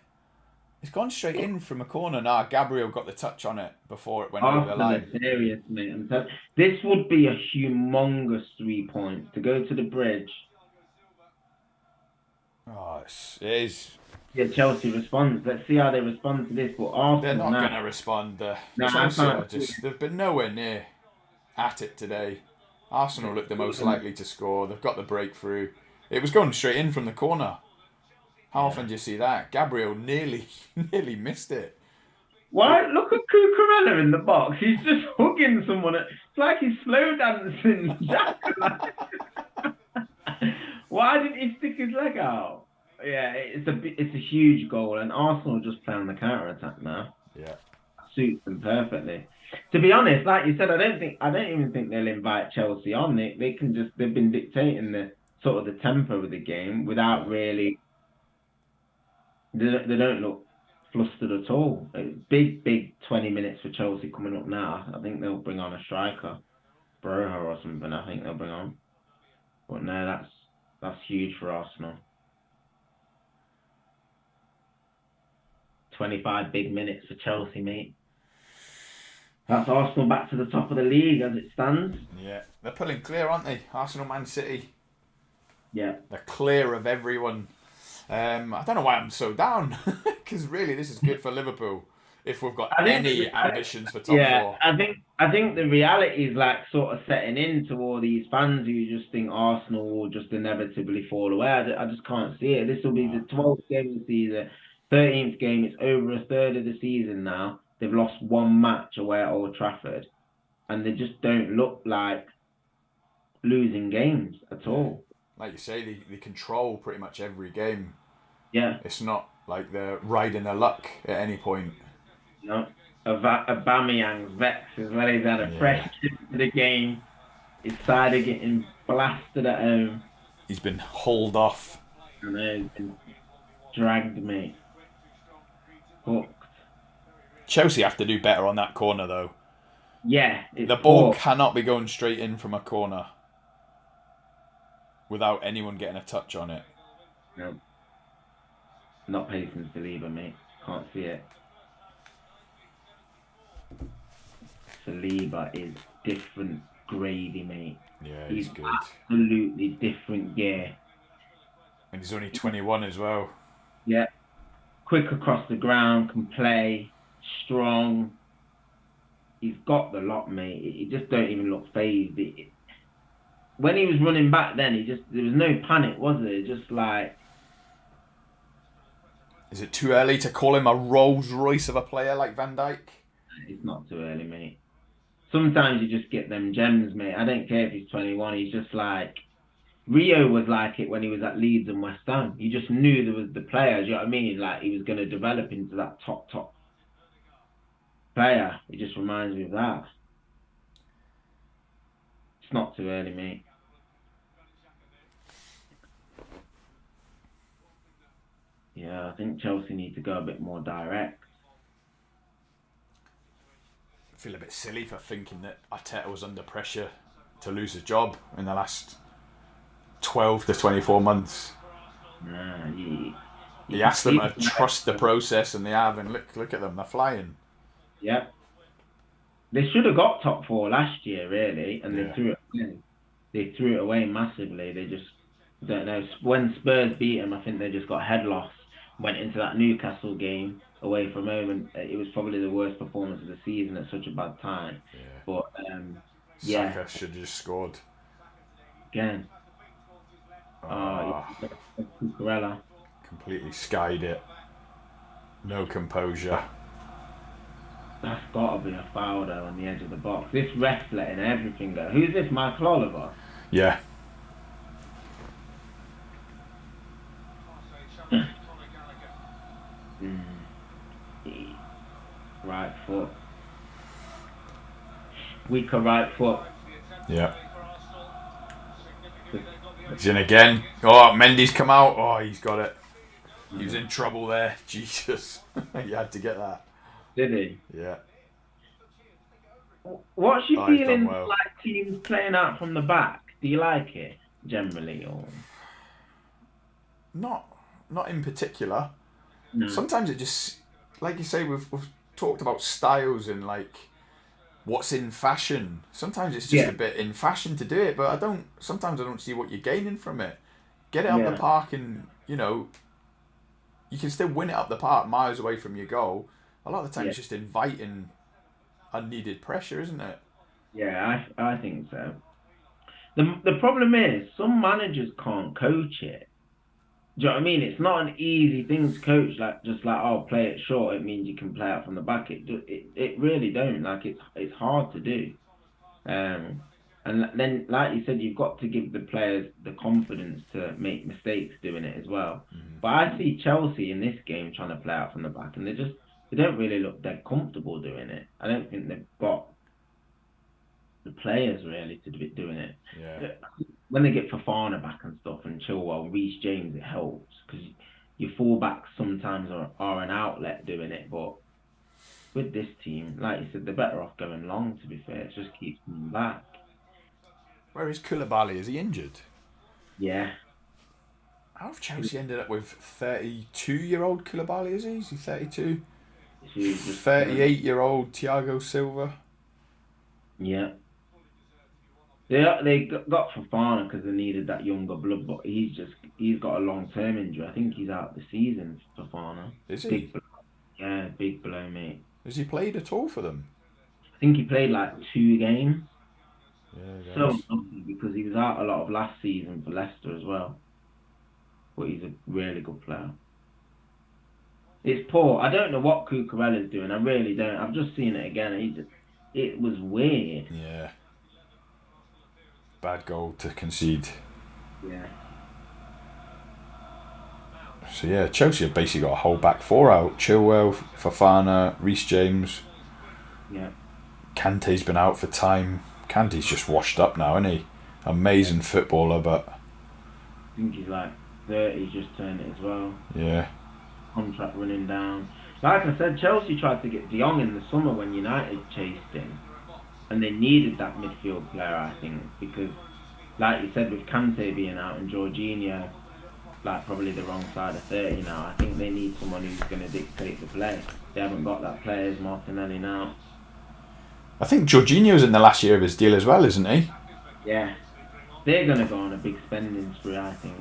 It's gone straight in from a corner. Nah, Gabriel got the touch on it before it went over the line.
Serious, mate. This would be a humongous 3 points to go to the bridge.
Oh, it is.
Yeah, Chelsea responds. Let's see how they respond to this. But Arsenal,
they're not going to respond. They've been nowhere near at it today. Arsenal look the most likely to score. They've got the breakthrough. It was going straight in from the corner. How often do you see that? Gabriel nearly missed it.
Why? Look at Cucurella in the box. He's just hugging someone. It's like he's slow dancing. Why didn't he stick his leg out? Yeah, it's a huge goal, and Arsenal just play on the counter attack now.
Yeah,
suits them perfectly. To be honest, like you said, I don't even think they'll invite Chelsea on. They've been dictating the sort of the tempo of the game without really. They don't look flustered at all. Big 20 minutes for Chelsea coming up now. I think they'll bring on a striker, Broha or something. I think they'll bring on. But no, that's huge for Arsenal. 25 big minutes for Chelsea, mate. That's Arsenal back to the top of the league as it stands.
Yeah, they're pulling clear, aren't they? Arsenal, Man City.
Yeah.
They're clear of everyone. I don't know why I'm so down, because really this is good for Liverpool if we've got any ambitions for top four.
I think the reality is like sort of setting in to all these fans who just think Arsenal will just inevitably fall away. I just can't see it. This will be the 12th game of the season, 13th game. It's over a third of the season now. They've lost one match away at Old Trafford, and they just don't look like losing games at all.
Like you say, they control pretty much every game.
Yeah.
It's not like they're riding their luck at any point.
No. Aubameyang's vexed as well. He's had a fresh trip to the game. His side are getting blasted at home.
He's been hauled off.
I know, he's been dragged, mate. Hooked.
Chelsea have to do better on that corner, though.
Yeah, it's
The ball
poor.
cannot be going straight in from a corner without anyone getting a touch on it.
No. Not pacing Saliba, mate. Can't see it. Saliba is different gravy, mate.
Yeah, he's good.
Absolutely different gear.
And he's only 21 as well.
Yeah. Quick across the ground, can play, strong. He's got the lot, mate. He just don't even look phased. When he was running back then, there was no panic, was there? Just like...
Is it too early to call him a Rolls Royce of a player like Van Dijk?
It's not too early, mate. Sometimes you just get them gems, mate. I don't care if he's 21. He's just like... Rio was like it when he was at Leeds and West Ham. You just knew there was the player, do you know what I mean? Like, he was going to develop into that top player. It just reminds me of that. It's not too early, mate. Yeah, I think Chelsea need to go a bit more direct.
I feel a bit silly for thinking that Arteta was under pressure to lose his job in the last 12 to 24 months.
Nah,
he asked them to trust the process, and they have, and look at them, they're flying.
Yeah. They should have got top 4 last year, really, and
Yeah.
they threw it away massively. They just, don't know, when Spurs beat them, I think they just got head loss, went into that Newcastle game away from home, and it was probably the worst performance of the season at such a bad time.
Yeah.
But,
Saka should have just scored.
Again. Cucurella.
Completely skied it. No composure.
That's got to be a foul, though, on the edge of the box. This ref's letting everything go. Who's this, Michael Oliver?
Yeah.
Right foot. Weaker right foot.
Yeah. He's in again. Oh, Mendy's come out. Oh, he's got it. He was in trouble there. Jesus. He had to get that.
Did he?
Yeah.
What's your
He's done
feeling
well.
like teams playing out from the back? Do you like it, generally? Or
Not in particular.
no?
Sometimes it just, like you say, we've talked about styles and like what's in fashion. Sometimes it's just a bit in fashion to do it, but sometimes I don't see what you're gaining from it. Get it up the park, and you can still win it up the park miles away from your goal. A lot of the time it's just inviting unneeded pressure, isn't it?
Yeah, I think so. The problem is some managers can't coach it. Do you know what I mean? It's not an easy thing to coach. Like just like, oh, play it short. It means you can play out from the back. It really don't. Like it's hard to do. And then, like you said, you've got to give the players the confidence to make mistakes doing it as well.
Mm-hmm.
But I see Chelsea in this game trying to play out from the back, and they don't really look that comfortable doing it. I don't think they've got the players really to be doing it.
Yeah.
When they get Fofana back and stuff and Chilwell, Reece James, it helps because your fullbacks sometimes are an outlet doing it. But with this team, like you said, they're better off going long. To be fair, it just keeps them back.
Where is Koulibaly? Is he injured?
Yeah.
How have Chelsea ended up with 32-year-old Koulibaly? Is he 32? 38-year-old Thiago Silva.
Yeah. They got Fofana because they needed that younger blood, but he's got a long-term injury. I think he's out the season, Fofana.
Is he?
Big blow, mate.
Has he played at all for them?
I think he played like 2 games.
Yeah,
So unlucky because he was out a lot of last season for Leicester as well. But he's a really good player. It's poor. I don't know what Cucurella's doing. I really don't. I've just seen it again. It was weird.
Yeah. Bad goal to concede.
Yeah.
So yeah, Chelsea have basically got a whole back 4 out. Chilwell, Fofana, Reece James.
Yeah.
Kante's been out for time. Kante's just washed up now, isn't he? Amazing footballer, but
I think he's like 30, he's just turned it as well.
Yeah.
Contract running down. Like I said, Chelsea tried to get De Jong in the summer when United chased him. And they needed that midfield player, I think, because, like you said, with Kante being out and Jorginho, like probably the wrong side of 30 now, I think they need someone who's going to dictate the play. They haven't got that player as Martinelli now.
I think Jorginho's in the last year of his deal as well, isn't he?
Yeah. They're going to go on a big spending spree, I think.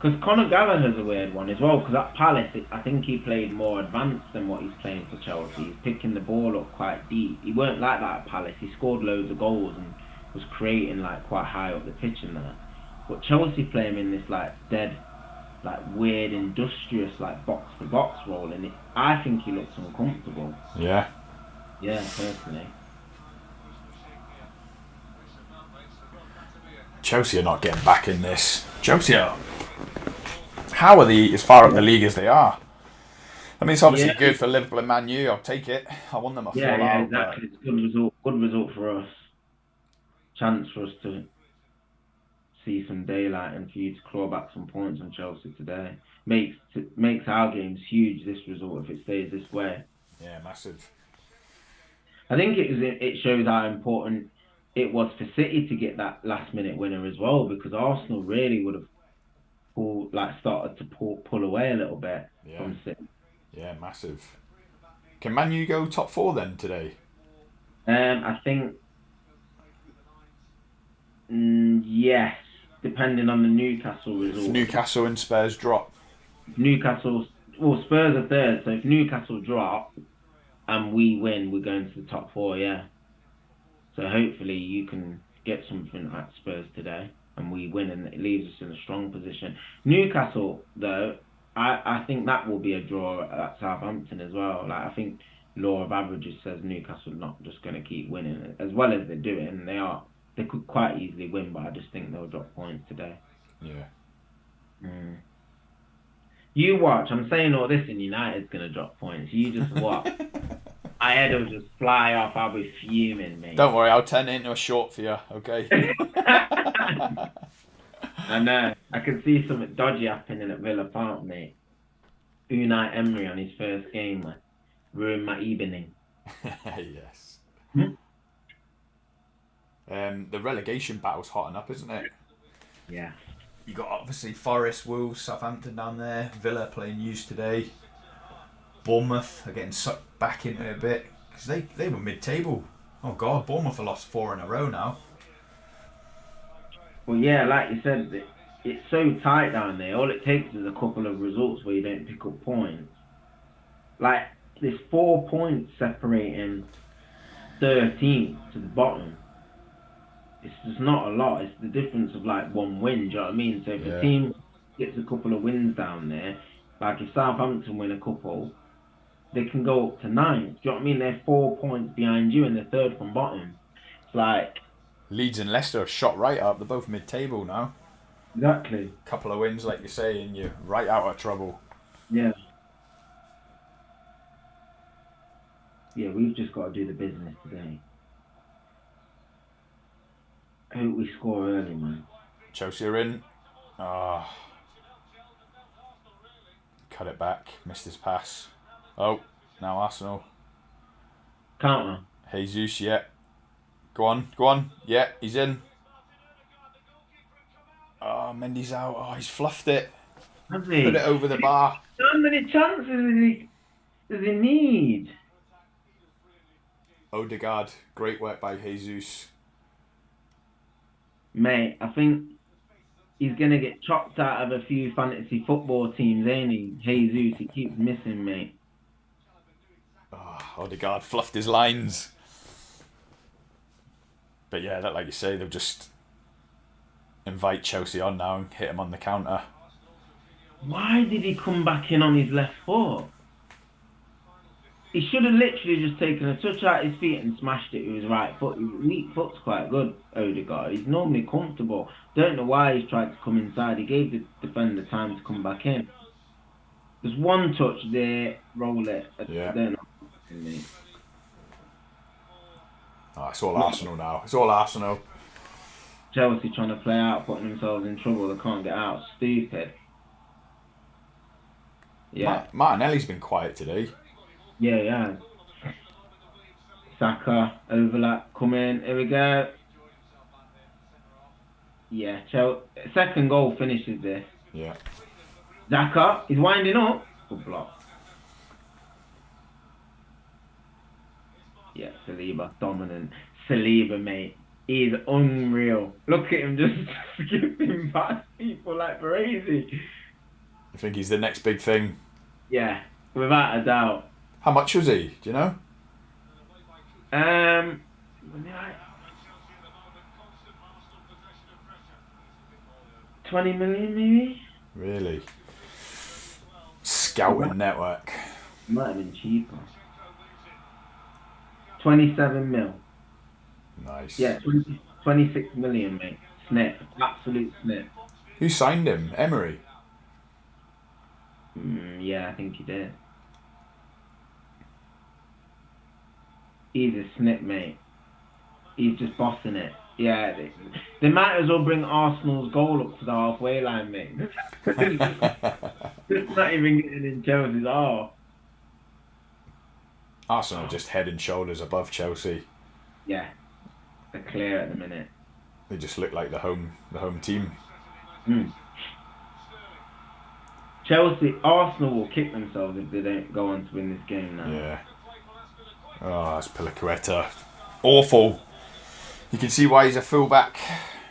Because Conor Gallagher's a weird one as well, because at Palace, I think he played more advanced than what he's playing for Chelsea. He's picking the ball up quite deep. He weren't like that at Palace. He scored loads of goals and was creating like quite high up the pitch and that. But Chelsea play him in this like dead, like weird, industrious, like box-to-box role, and I think he looks uncomfortable.
Yeah.
Yeah, personally.
Chelsea are not getting back in this. Chelsea are... How are they as far up the league as they are? I mean, it's obviously good for Liverpool and Man U. I'll take it. I want them to fall out.
Yeah, exactly. It's a good result. Good result for us. Chance for us to see some daylight and for you to claw back some points on Chelsea today. Makes our games huge, this result, if it stays this way.
Yeah, massive.
I think it shows how important it was for City to get that last minute winner as well, because Arsenal really would have started to pull away a little bit from City.
Yeah, massive. Can Man U go top 4 then today?
I think yes, depending on the Newcastle result.
If Newcastle and Spurs drop.
Spurs are third, so if Newcastle drop and we win, we're going to the top 4, yeah. So hopefully you can get something at Spurs today and we win, and it leaves us in a strong position. Newcastle, though, I think that will be a draw at Southampton as well. Like, I think law of averages says Newcastle are not just going to keep winning as well as they're doing. They could quite easily win, but I just think they'll drop points today.
Yeah.
You watch. I'm saying all this, and United's going to drop points. You just watch. My head will just fly off. I'll be fuming, mate.
Don't worry, I'll turn it into a short for you, okay?
I know. I can see something dodgy happening at Villa Park, mate. Unai Emery on his first game ruined my evening.
Yes. The relegation battle's hotting up, isn't it?
Yeah.
You got obviously Forest, Wolves, Southampton down there. Villa playing News today. Bournemouth are getting sucked back into it a bit because they were mid-table. Oh God, Bournemouth have lost 4 in a row now.
Well, yeah, like you said, it's so tight down there. All it takes is a couple of results where you don't pick up points. Like, there's 4 points separating 13th to the bottom. It's just not a lot. It's the difference of like 1 win. Do you know what I mean? So if a team gets a couple of wins down there, like if Southampton win a couple, they can go up to 9th. Do you know what I mean? They're 4 points behind you and they're third from bottom. It's like...
Leeds and Leicester have shot right up. They're both mid-table now.
Exactly.
Couple of wins, like you say, and you're right out of trouble.
Yeah. Yeah, we've just got to do the business today. I hope we score early, man.
Chelsea are in. Cut it back. Missed his pass. Oh, now Arsenal.
Counter.
Jesus, yeah. Go on. Yeah, he's in. Oh, Mendy's out. Oh, he's fluffed it.
Has he?
Put it over the bar.
How many chances does he need?
Odegaard. Great work by Jesus.
Mate, I think he's going to get chopped out of a few fantasy football teams, ain't he? Jesus, he keeps missing, mate.
Oh, Odegaard fluffed his lines. But yeah, that, like you say, they'll just invite Chelsea on now and hit him on the counter.
Why did he come back in on his left foot? He should have literally just taken a touch out his feet and smashed it with his right foot. His weak foot's quite good, Odegaard. He's normally comfortable. Don't know why he's tried to come inside. He gave the defender time to come back in. There's one touch there, roll it.
Yeah.
I don't know.
Oh, it's all Arsenal now. It's all Arsenal.
Chelsea trying to play out, putting themselves in trouble. They can't get out. Stupid. Yeah.
Martinelli's been quiet today.
Yeah, yeah. Saka, overlap, come in. Here we go. Yeah, second goal finishes this.
Yeah.
Saka, he's winding up. Good block. Yeah, Saliba, dominant. Saliba, mate. He's unreal. Look at him just skipping past people like crazy.
I think he's the next big thing.
Yeah, without a doubt.
How much was he? Do you know?
20 million maybe?
Really? Scouting network.
Might have been cheaper. 27 mil.
Nice.
Yeah, 26 million, mate. Snip. Absolute snip.
Who signed him? Emery?
Yeah, I think he did. He's a snip, mate. He's just bossing it. Yeah, they might as well bring Arsenal's goal up to the halfway line, mate. It's not even getting in Chelsea's half.
Arsenal just head and shoulders above Chelsea.
Yeah, they're clear at the minute.
They just look like the home team.
Arsenal will kick themselves if they don't go on to win this game now.
Yeah. Oh, that's Piliqueta. Awful. You can see why he's a fullback.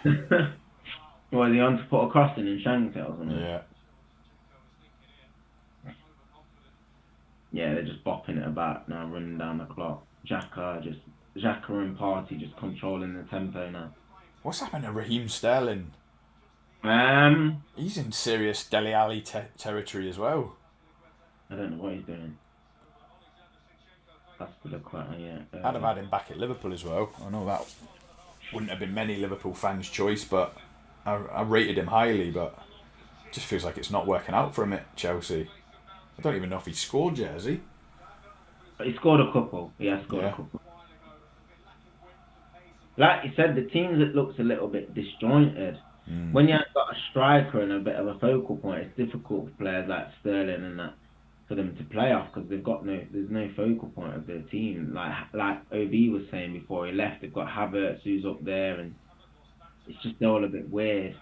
Well, is he on to put a cross in and shank it or something?
Yeah.
Yeah, they're just bopping it about now, running down the clock. Xhaka and Partey just controlling the tempo now.
What's happened to Raheem Sterling? He's in serious Dele Alli territory as well.
I don't know what he's doing. That's the look like, yeah.
I'd have had him back at Liverpool as well. I know that wouldn't have been many Liverpool fans' choice, but I rated him highly, but it just feels like it's not working out for him at Chelsea. I don't even know if he scored yet, has he?
He scored a couple. He has scored a couple. Like you said, the team that looks a little bit disjointed. When you haven't got a striker and a bit of a focal point, it's difficult for players like Sterling and that for them to play off because there's no focal point of their team. Like OB was saying before he left, they've got Havertz who's up there, and it's just all a bit weird.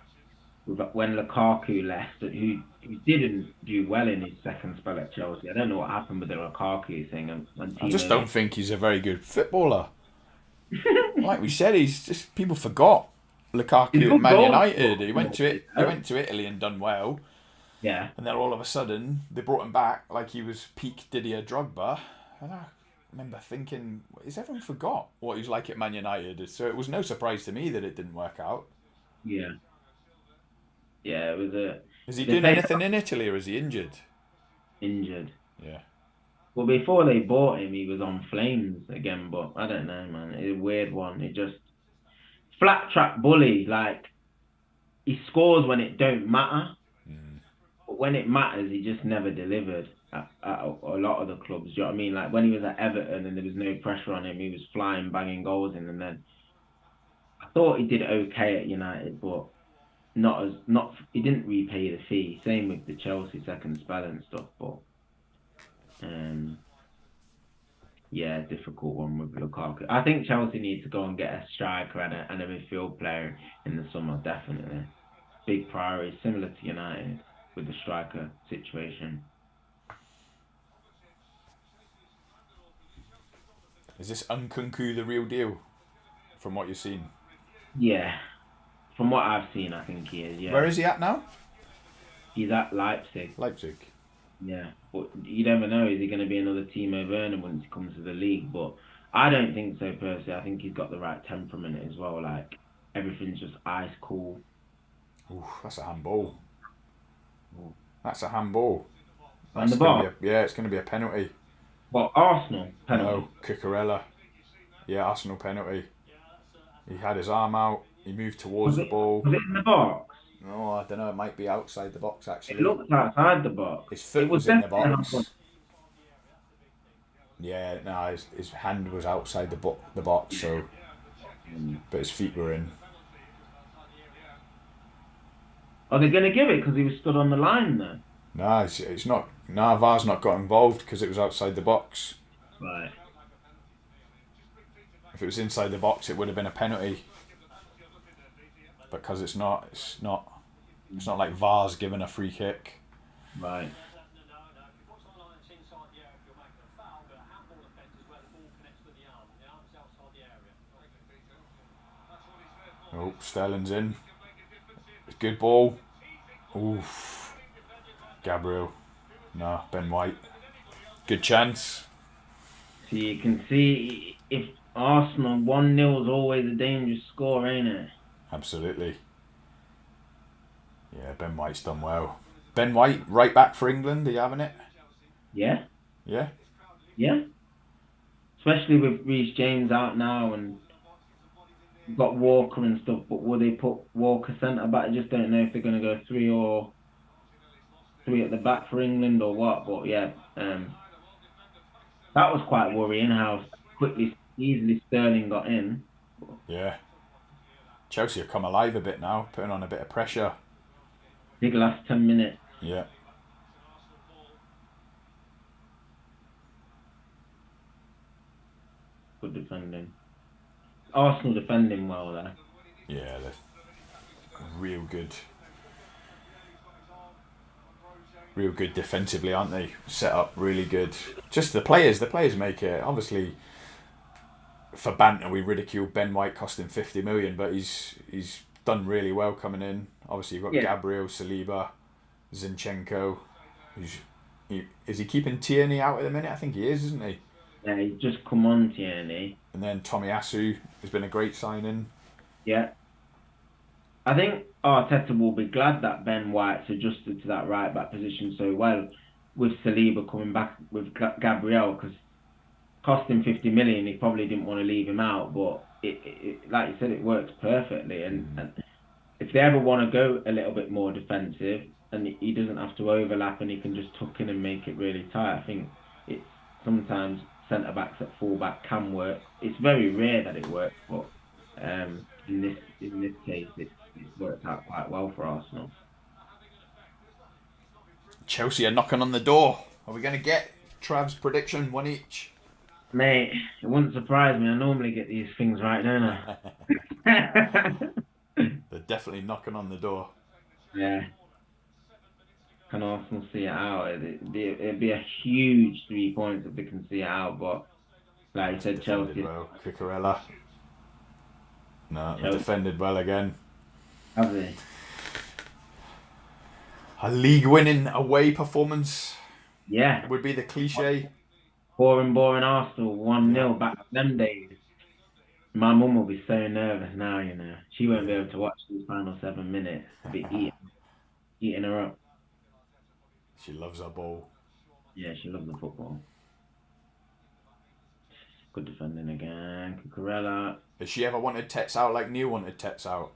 When Lukaku left, who didn't do well in his second spell at Chelsea. I don't know what happened with the Lukaku thing.
I just don't think he's a very good footballer. Like we said, he's just people forgot Lukaku at Man United. He went to Italy and done well.
Yeah.
And then all of a sudden they brought him back like he was peak Didier Drogba. And I remember thinking, is everyone forgot what he was like at Man United? So it was no surprise to me that it didn't work out.
Yeah. Yeah, it was a...
Is he doing anything in Italy or is he injured?
Injured.
Yeah.
Well, before they bought him, he was on flames again, but I don't know, man. It's a weird one. He just... Flat track bully, like, he scores when it don't matter. But when it matters, he just never delivered at a lot of the clubs. Do you know what I mean? Like, when he was at Everton and there was no pressure on him, he was flying, banging goals in, and then... I thought he did okay at United, but... he didn't repay the fee. Same with the Chelsea second spell and stuff, but yeah, difficult one with Lukaku. I think Chelsea need to go and get a striker and a midfield player in the summer, definitely. Big priority, similar to United with the striker situation.
Is this Nkunku the real deal from what you've seen?
Yeah. From what I've seen, I think he is, yeah.
Where is he at now?
He's at Leipzig.
Leipzig.
Yeah. But you never know, is he going to be another Timo Werner once he comes to the league? But I don't think so, personally. I think he's got the right temperament as well. Like, everything's just ice cool.
Ooh, that's a handball. That's a handball.
On the bar?
It's going to be a penalty.
What, Arsenal penalty?
No, Cucurella. Yeah, Arsenal penalty. He had his arm out. He moved towards the ball.
Was it in the box?
No, I don't know. It might be outside the box, actually.
It looked outside the box.
His foot was in the box. Yeah, no, his hand was outside the box, so... But his feet were in.
Are they going to give it because he was stood on the line though?
No, it's not. No, VAR's not got involved because it was outside the box.
Right.
If it was inside the box, it would have been a penalty. But because it's not. It's not like VAR's given a free kick.
Right.
Oh, Sterling's in. Good ball. Oof. Gabriel. No, Ben White. Good chance.
So you can see if Arsenal 1-0 is always a dangerous score, ain't it?
Absolutely. Yeah, Ben White's done well. Ben White, right back for England. Are you having it?
Yeah.
Yeah.
Yeah. Especially with Reece James out now and you've got Walker and stuff, but will they put Walker centre back? I just don't know if they're going to go 3 at the back for England or what. But yeah, that was quite worrying how easily Sterling got in.
Yeah. Chelsea have come alive a bit now, putting on a bit of pressure.
Big last 10 minutes.
Yeah.
Good defending. Arsenal defending well there.
Yeah, they're real good. Real good defensively, aren't they? Set up really good. Just the players make it. Obviously, for banter, we ridiculed Ben White costing 50 million, but he's done really well coming in. Obviously, you've got Gabriel, Saliba, Zinchenko. Is he keeping Tierney out at the minute? I think he is, isn't he?
Yeah, he's just come on, Tierney.
And then Tomiyasu has been a great signing.
Yeah. I think Arteta will be glad that Ben White's adjusted to that right back position so well with Saliba coming back with Gabriel, because costing 50 million, he probably didn't want to leave him out, but it like you said, it works perfectly. And if they ever want to go a little bit more defensive and he doesn't have to overlap and he can just tuck in and make it really tight, I think it's sometimes centre backs at full back can work. It's very rare that it works, but in this case, it's worked out quite well for Arsenal.
Chelsea are knocking on the door. Are we going to get Trav's prediction, one each?
Mate, it wouldn't surprise me. I normally get these things right, don't I?
They're definitely knocking on the door.
Yeah. Can Arsenal see it out? It'd be a huge 3 points if they can see it out, but like you said,
Defended
Chelsea.
well. Cucurella. No, they
Chelsea.
defended well again.
Have they?
A league-winning away performance.
Yeah.
Would be the cliche.
Boring Arsenal 1-0 back to them days. My mum will be so nervous now, you know. She won't be able to watch these final 7 minutes. Be eating her up.
She loves her ball.
Yeah, she loves the football. Good defending again. Cucurella.
Has she ever wanted Tets out like Neil wanted Tets out?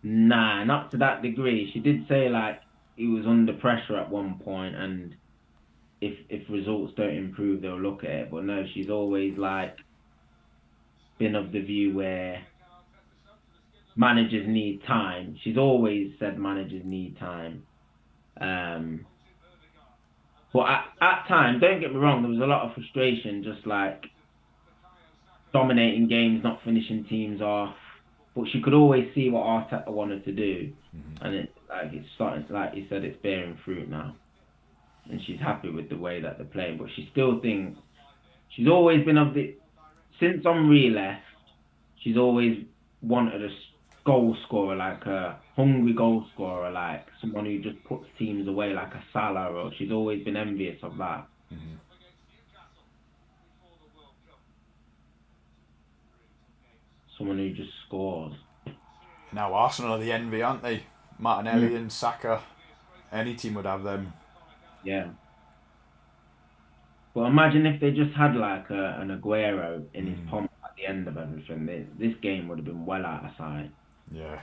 Nah, not to that degree. She did say like he was under pressure at one point, and if results don't improve, they'll look at it. But no, she's always like been of the view where managers need time. She's always said managers need time. But at times, don't get me wrong, there was a lot of frustration, just like dominating games, not finishing teams off. But she could always see what Arteta wanted to do, and it's starting to, like you said, it's bearing fruit now, and she's happy with the way that they're playing. But she still thinks she's always been since Henri left, she's always wanted a goal scorer, like a hungry goal scorer, like someone who just puts teams away, like a Salah. Or she's always been envious of that. Someone who just scores.
Now Arsenal are the envy, aren't they? Martinelli and Saka. Any team would have them.
Yeah. Well, imagine if they just had like an Aguero in his pomp at the end of everything. This game would have been well out of sight.
Yeah.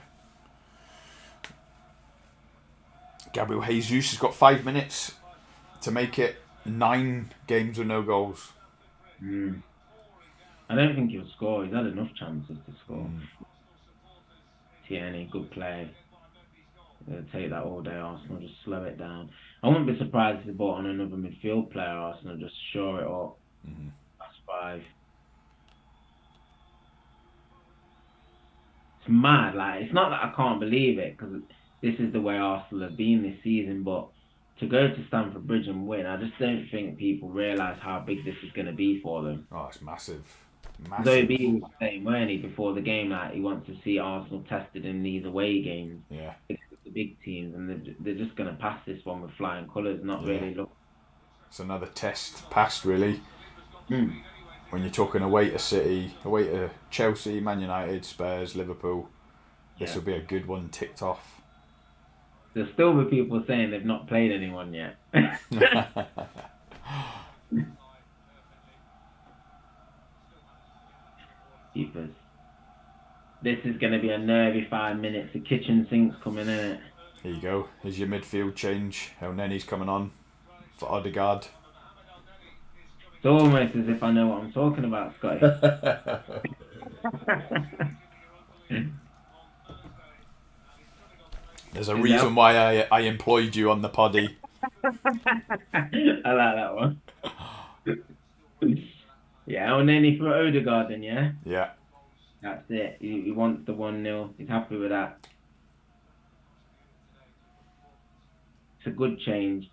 Gabriel Jesus has got 5 minutes to make it 9 games with no goals.
I don't think he'll score. He's had enough chances to score. Tierney, good play. take that all day. Arsenal just slow it down. I wouldn't be surprised if they bought on another midfield player. Arsenal just shore it up. That's 5. It's mad. Like, it's not that I can't believe it, because this is the way Arsenal have been this season. But to go to Stamford Bridge and win, I just don't think people realise how big this is going to be for them.
Oh, it's massive.
Zoe B was saying, weren't he, before the game, like he wants to see Arsenal tested in these away games.
Yeah.
The big teams, and they're just going to pass this one with flying colours, not really look.
It's another test passed, really. When you're talking away to City, away to Chelsea, Man United, Spurs, Liverpool, this will be a good one ticked off.
There's still be people saying they've not played anyone yet. Keepers. This is going to be a nervy 5 minutes. The kitchen sink's coming in it.
Here you go. Here's your midfield change. El Nenny's coming on for Odegaard.
It's almost as if I know what I'm talking about, Scotty.
There's a reason why I employed you on the poddy.
I like that one. Yeah, El Nenny for Odegaard then, yeah?
Yeah.
That's it. He wants the 1-0. He's happy with that. It's a good change.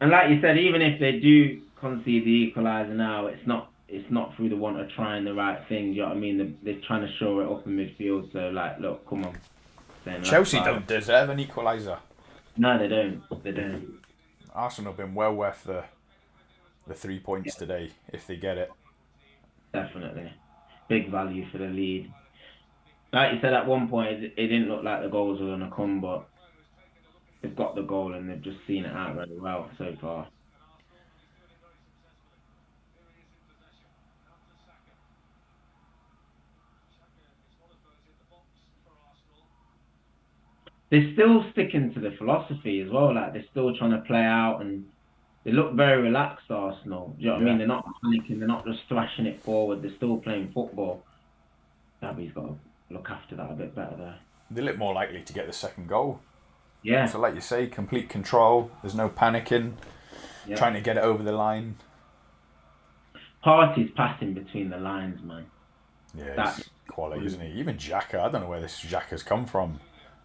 And like you said, even if they do concede the equaliser now, it's not through the want of trying the right thing. You know what I mean? They're trying to shore it up in midfield. So, like, look, come on.
Chelsea don't deserve an equaliser.
No, they don't. They don't.
Arsenal have been well worth the 3 points today, if they get it.
Definitely. Big value for the lead. Like you said, at one point, it didn't look like the goals were going to come, but they've got the goal and they've just seen it out really well so far. They're still sticking to the philosophy as well. Like, they're still trying to play out, and they look very relaxed, Arsenal. Do you know what I mean? They're not panicking. They're not just thrashing it forward. They're still playing football. Gabby's got to look after that a bit better there.
They look more likely to get the second goal.
Yeah.
So like you say, complete control. There's no panicking. Yeah. Trying to get it over the line.
Partey's passing between the lines, man.
Yeah, that's quality, isn't he? Even Xhaka, I don't know where this Xhaka's come from.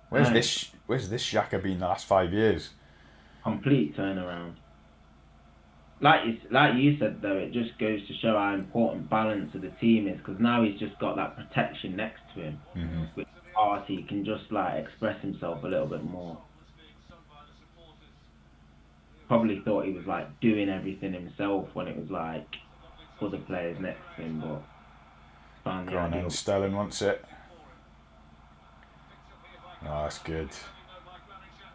Where's this Xhaka been the last 5 years?
Complete turnaround. Like you said, though, it just goes to show how important balance of the team is, because now he's just got that protection next to him. With Partey, he can just like express himself a little bit more. Probably thought he was like doing everything himself when it was like other players next to him, but found the idea.
Sterling wants it. Oh, that's good.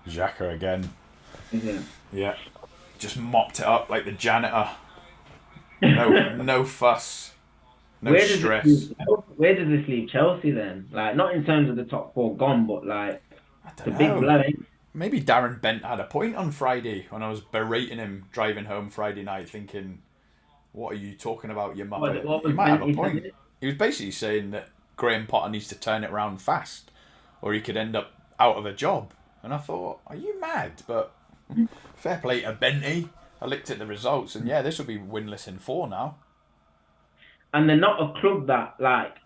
Xhaka again.
Is it?
Yeah. Just mopped it up like the janitor. No fuss. No stress.
Where does this leave Chelsea then? Like, not in terms of the top 4 gone, but like the big blowing.
Maybe Darren Bent had a point on Friday when I was berating him driving home Friday night, thinking, "What are you talking about, you muppet?" He might have a point. He was basically saying that Graham Potter needs to turn it around fast, or he could end up out of a job. And I thought, are you mad? But fair play to Benty. I looked at the results, and this will be winless in 4 now.
And they're not a club that like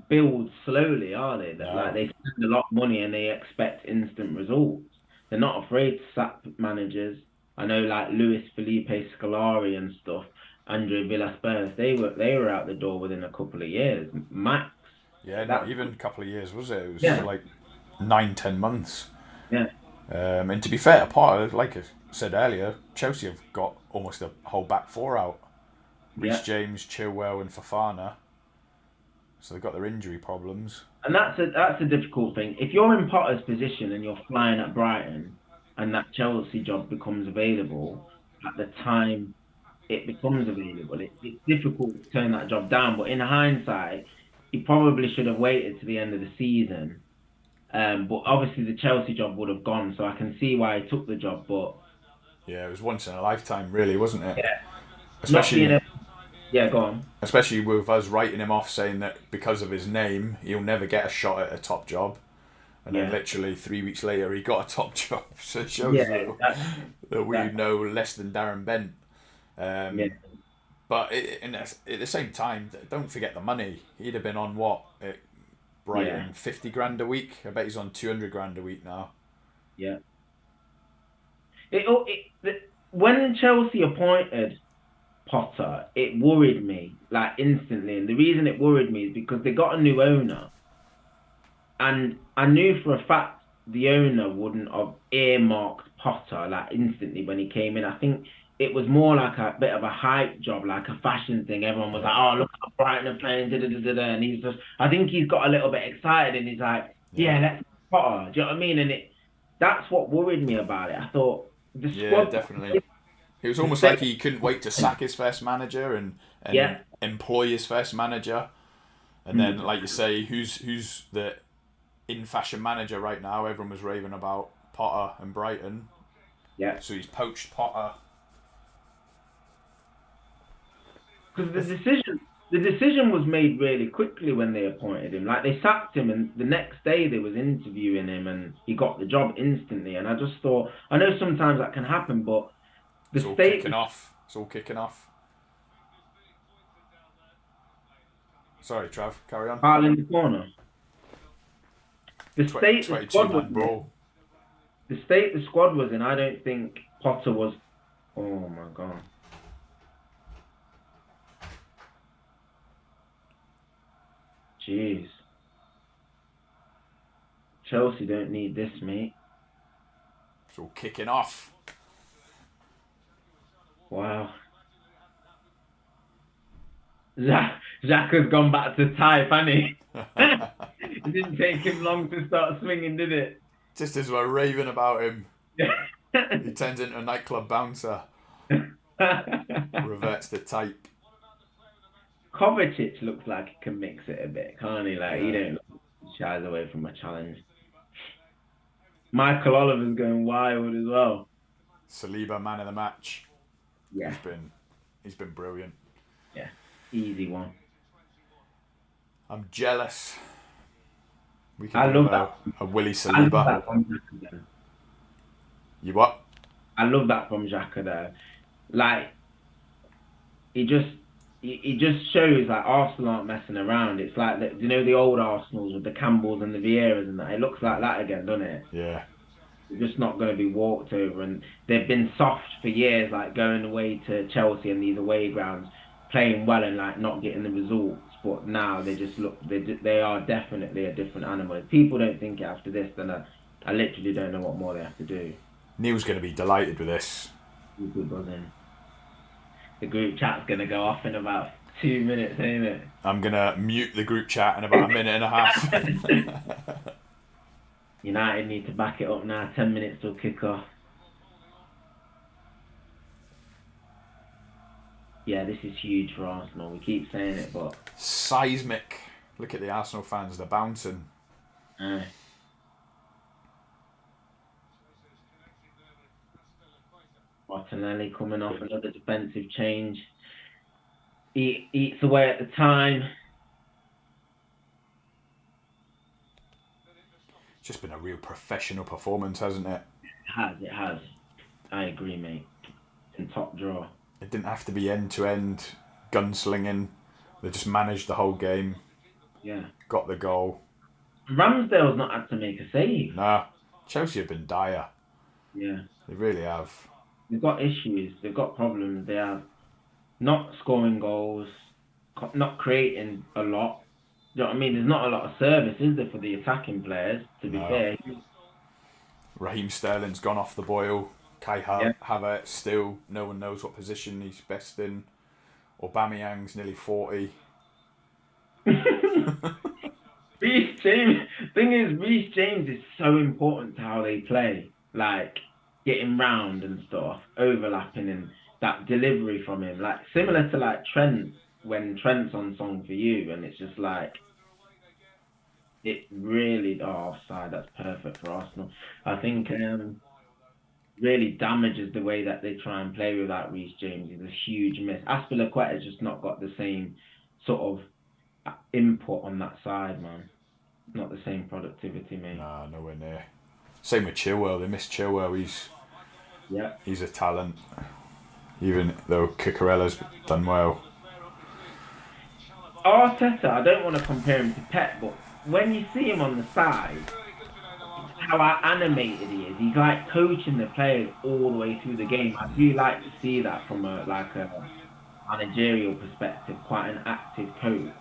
builds slowly, are they? That like they spend a lot of money and they expect instant results. They're not afraid to sack managers. I know, like Luis Felipe Scolari and stuff, Andre Villas-Boas, they were out the door within a couple of years, max.
Yeah, not even a couple of years, was it? It was like 9-10 months.
Yeah.
And to be fair to Potter, like I said earlier, Chelsea have got almost a whole back 4 out. Reece James, Chilwell and Fofana. So they've got their injury problems. And
that's a difficult thing. If you're in Potter's position and you're flying at Brighton and that Chelsea job becomes available, at the time it becomes available, it's difficult to turn that job down. But in hindsight, he probably should have waited to the end of the season. But obviously the Chelsea job would have gone, so I can see why he took the job. But
yeah, it was once in a lifetime, really, wasn't it?
Yeah.
Especially,
go on.
Especially with us writing him off, saying that because of his name, he'll never get a shot at a top job. And then literally 3 weeks later, he got a top job. So it shows that we know less than Darren Bent. But at the same time, don't forget the money. He'd have been on what at Brighton, 50 grand a week. I bet he's on 200 grand a week now.
Yeah. When Chelsea appointed Potter, it worried me like instantly, and the reason it worried me is because they got a new owner, and I knew for a fact the owner wouldn't have earmarked Potter like instantly when he came in. I think it was more like a bit of a hype job, like a fashion thing. Everyone was like, "Oh, look how Brighton are playing," and he's just, I think he's got a little bit excited, and he's like, "Yeah, let's Potter." Do you know what I mean? And that's what worried me about it. I thought the squad,
definitely. It was almost like he couldn't wait to sack his first manager and employ his first manager. And then, like you say, who's the in-fashion manager right now? Everyone was raving about Potter and Brighton.
Yeah.
So he's poached Potter.
Because the decision was made really quickly when they appointed him. Like, they sacked him, and the next day they was interviewing him, and he got the job instantly. And I just thought, I know sometimes that can happen, but
It's all kicking off. Sorry, Trav, carry on.
Ball in the corner. The state the squad was in, I don't think Potter was. Oh my god. Jeez. Chelsea don't need this, mate.
It's all kicking off.
Wow. Xhaka's gone back to type, hasn't he? It didn't take him long to start swinging, did it?
Just as we're raving about him, he turns into a nightclub bouncer. Reverts to type.
Kovacic looks like he can mix it a bit, can't he? Like, he don't shies away from a challenge. Michael Oliver's going wild as well.
Saliba, man of the match.
Yeah.
He's been brilliant.
Yeah. Easy one.
I'm jealous. We can
I love that.
A Willy Saliba. You what?
I love that from Xhaka there. Like, he just shows like Arsenal aren't messing around. It's like, you know, the old Arsenals with the Campbells and the Vieiras and that. It looks like that again, doesn't it?
Yeah.
They're just not going to be walked over, and they've been soft for years, like going away to Chelsea and these away grounds, playing well and like not getting the results. But now they just look, they are definitely a different animal. If people don't think it after this, then I literally don't know what more they have to do.
Neil's going to be delighted with this.
People buzzing. The group chat's going to go off in about 2 minutes, ain't it?
I'm going to mute the group chat in about a minute and a half.
United need to back it up now. 10 minutes till kick off. Yeah, this is huge for Arsenal. We keep saying it, but...
Seismic. Look at the Arsenal fans. They're bouncing.
Martinelli coming off another defensive change. He eats away at the time.
It's just been a real professional performance, hasn't it?
It has. I agree, mate. In top draw.
It didn't have to be end-to-end gunslinging. They just managed the whole game.
Yeah.
Got the goal.
Ramsdale's not had to make a save.
Nah. Chelsea have been dire.
Yeah.
They really have.
They've got issues. They've got problems. They have not scoring goals, not creating a lot. You know what I mean? There's not a lot of service, is there, for the attacking players, to be fair.
Raheem Sterling's gone off the boil. Kai Havertz still, no one knows what position he's best in. Aubameyang's nearly 40.
Reece James, thing is, Reece James is so important to how they play. Like, getting round and stuff, overlapping, and that delivery from him. Like, similar to, like, Trent, when Trent's on Song for You, and it's just like, it really, offside, that's perfect for Arsenal. I think really damages the way that they try and play without Reece James. He's a huge miss. Aspilicueta's just not got the same sort of input on that side, man. not the same productivity, mate.
Nah, nowhere near. Same with Chilwell. They miss Chilwell.
Yeah.
He's a talent. Even though Cucurella's done well.
Arteta, I don't want to compare him to Pep, but when you see him on the side, how animated he is. He's like coaching the players all the way through the game. I do like to see that from a managerial perspective, quite an active coach.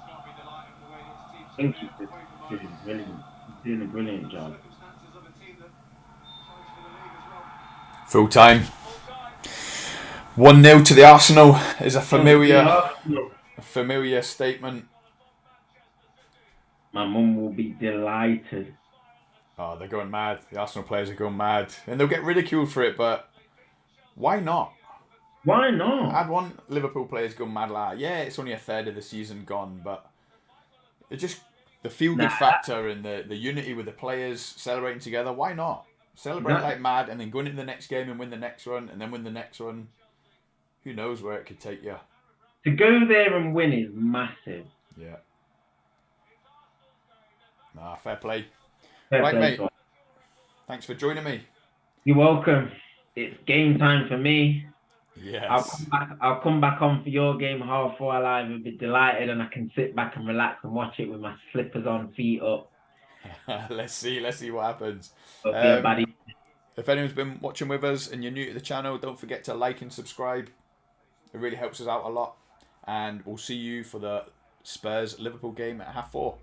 I think he's just doing brilliant. He's doing a brilliant job.
Full time. 1-0 to the Arsenal is a familiar statement.
My mum will be delighted.
Oh, they're going mad. The Arsenal players are going mad. And they'll get ridiculed for it, but why not?
Why not?
I'd want Liverpool players going mad like that. Yeah, it's only a third of the season gone, but it just the feel-good factor and the unity with the players celebrating together, why not? Celebrate like mad and then go into the next game and win the next one and then win the next one. Who knows where it could take you.
To go there and win is massive.
Yeah. Nah, fair play.
Right,
mate. Thanks for joining me.
You're welcome. It's game time for me.
Yes.
I'll come back on for your game 4:30 live and be delighted, and I can sit back and relax and watch it with my slippers on, feet up.
Let's see what happens.
If
anyone's been watching with us and you're new to the channel, don't forget to like and subscribe. It really helps us out a lot. And we'll see you for the Spurs Liverpool game at 4:30.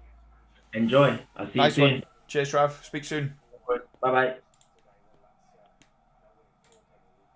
Enjoy. I'll see you soon.
Cheers, Trav. Speak soon.
Bye bye.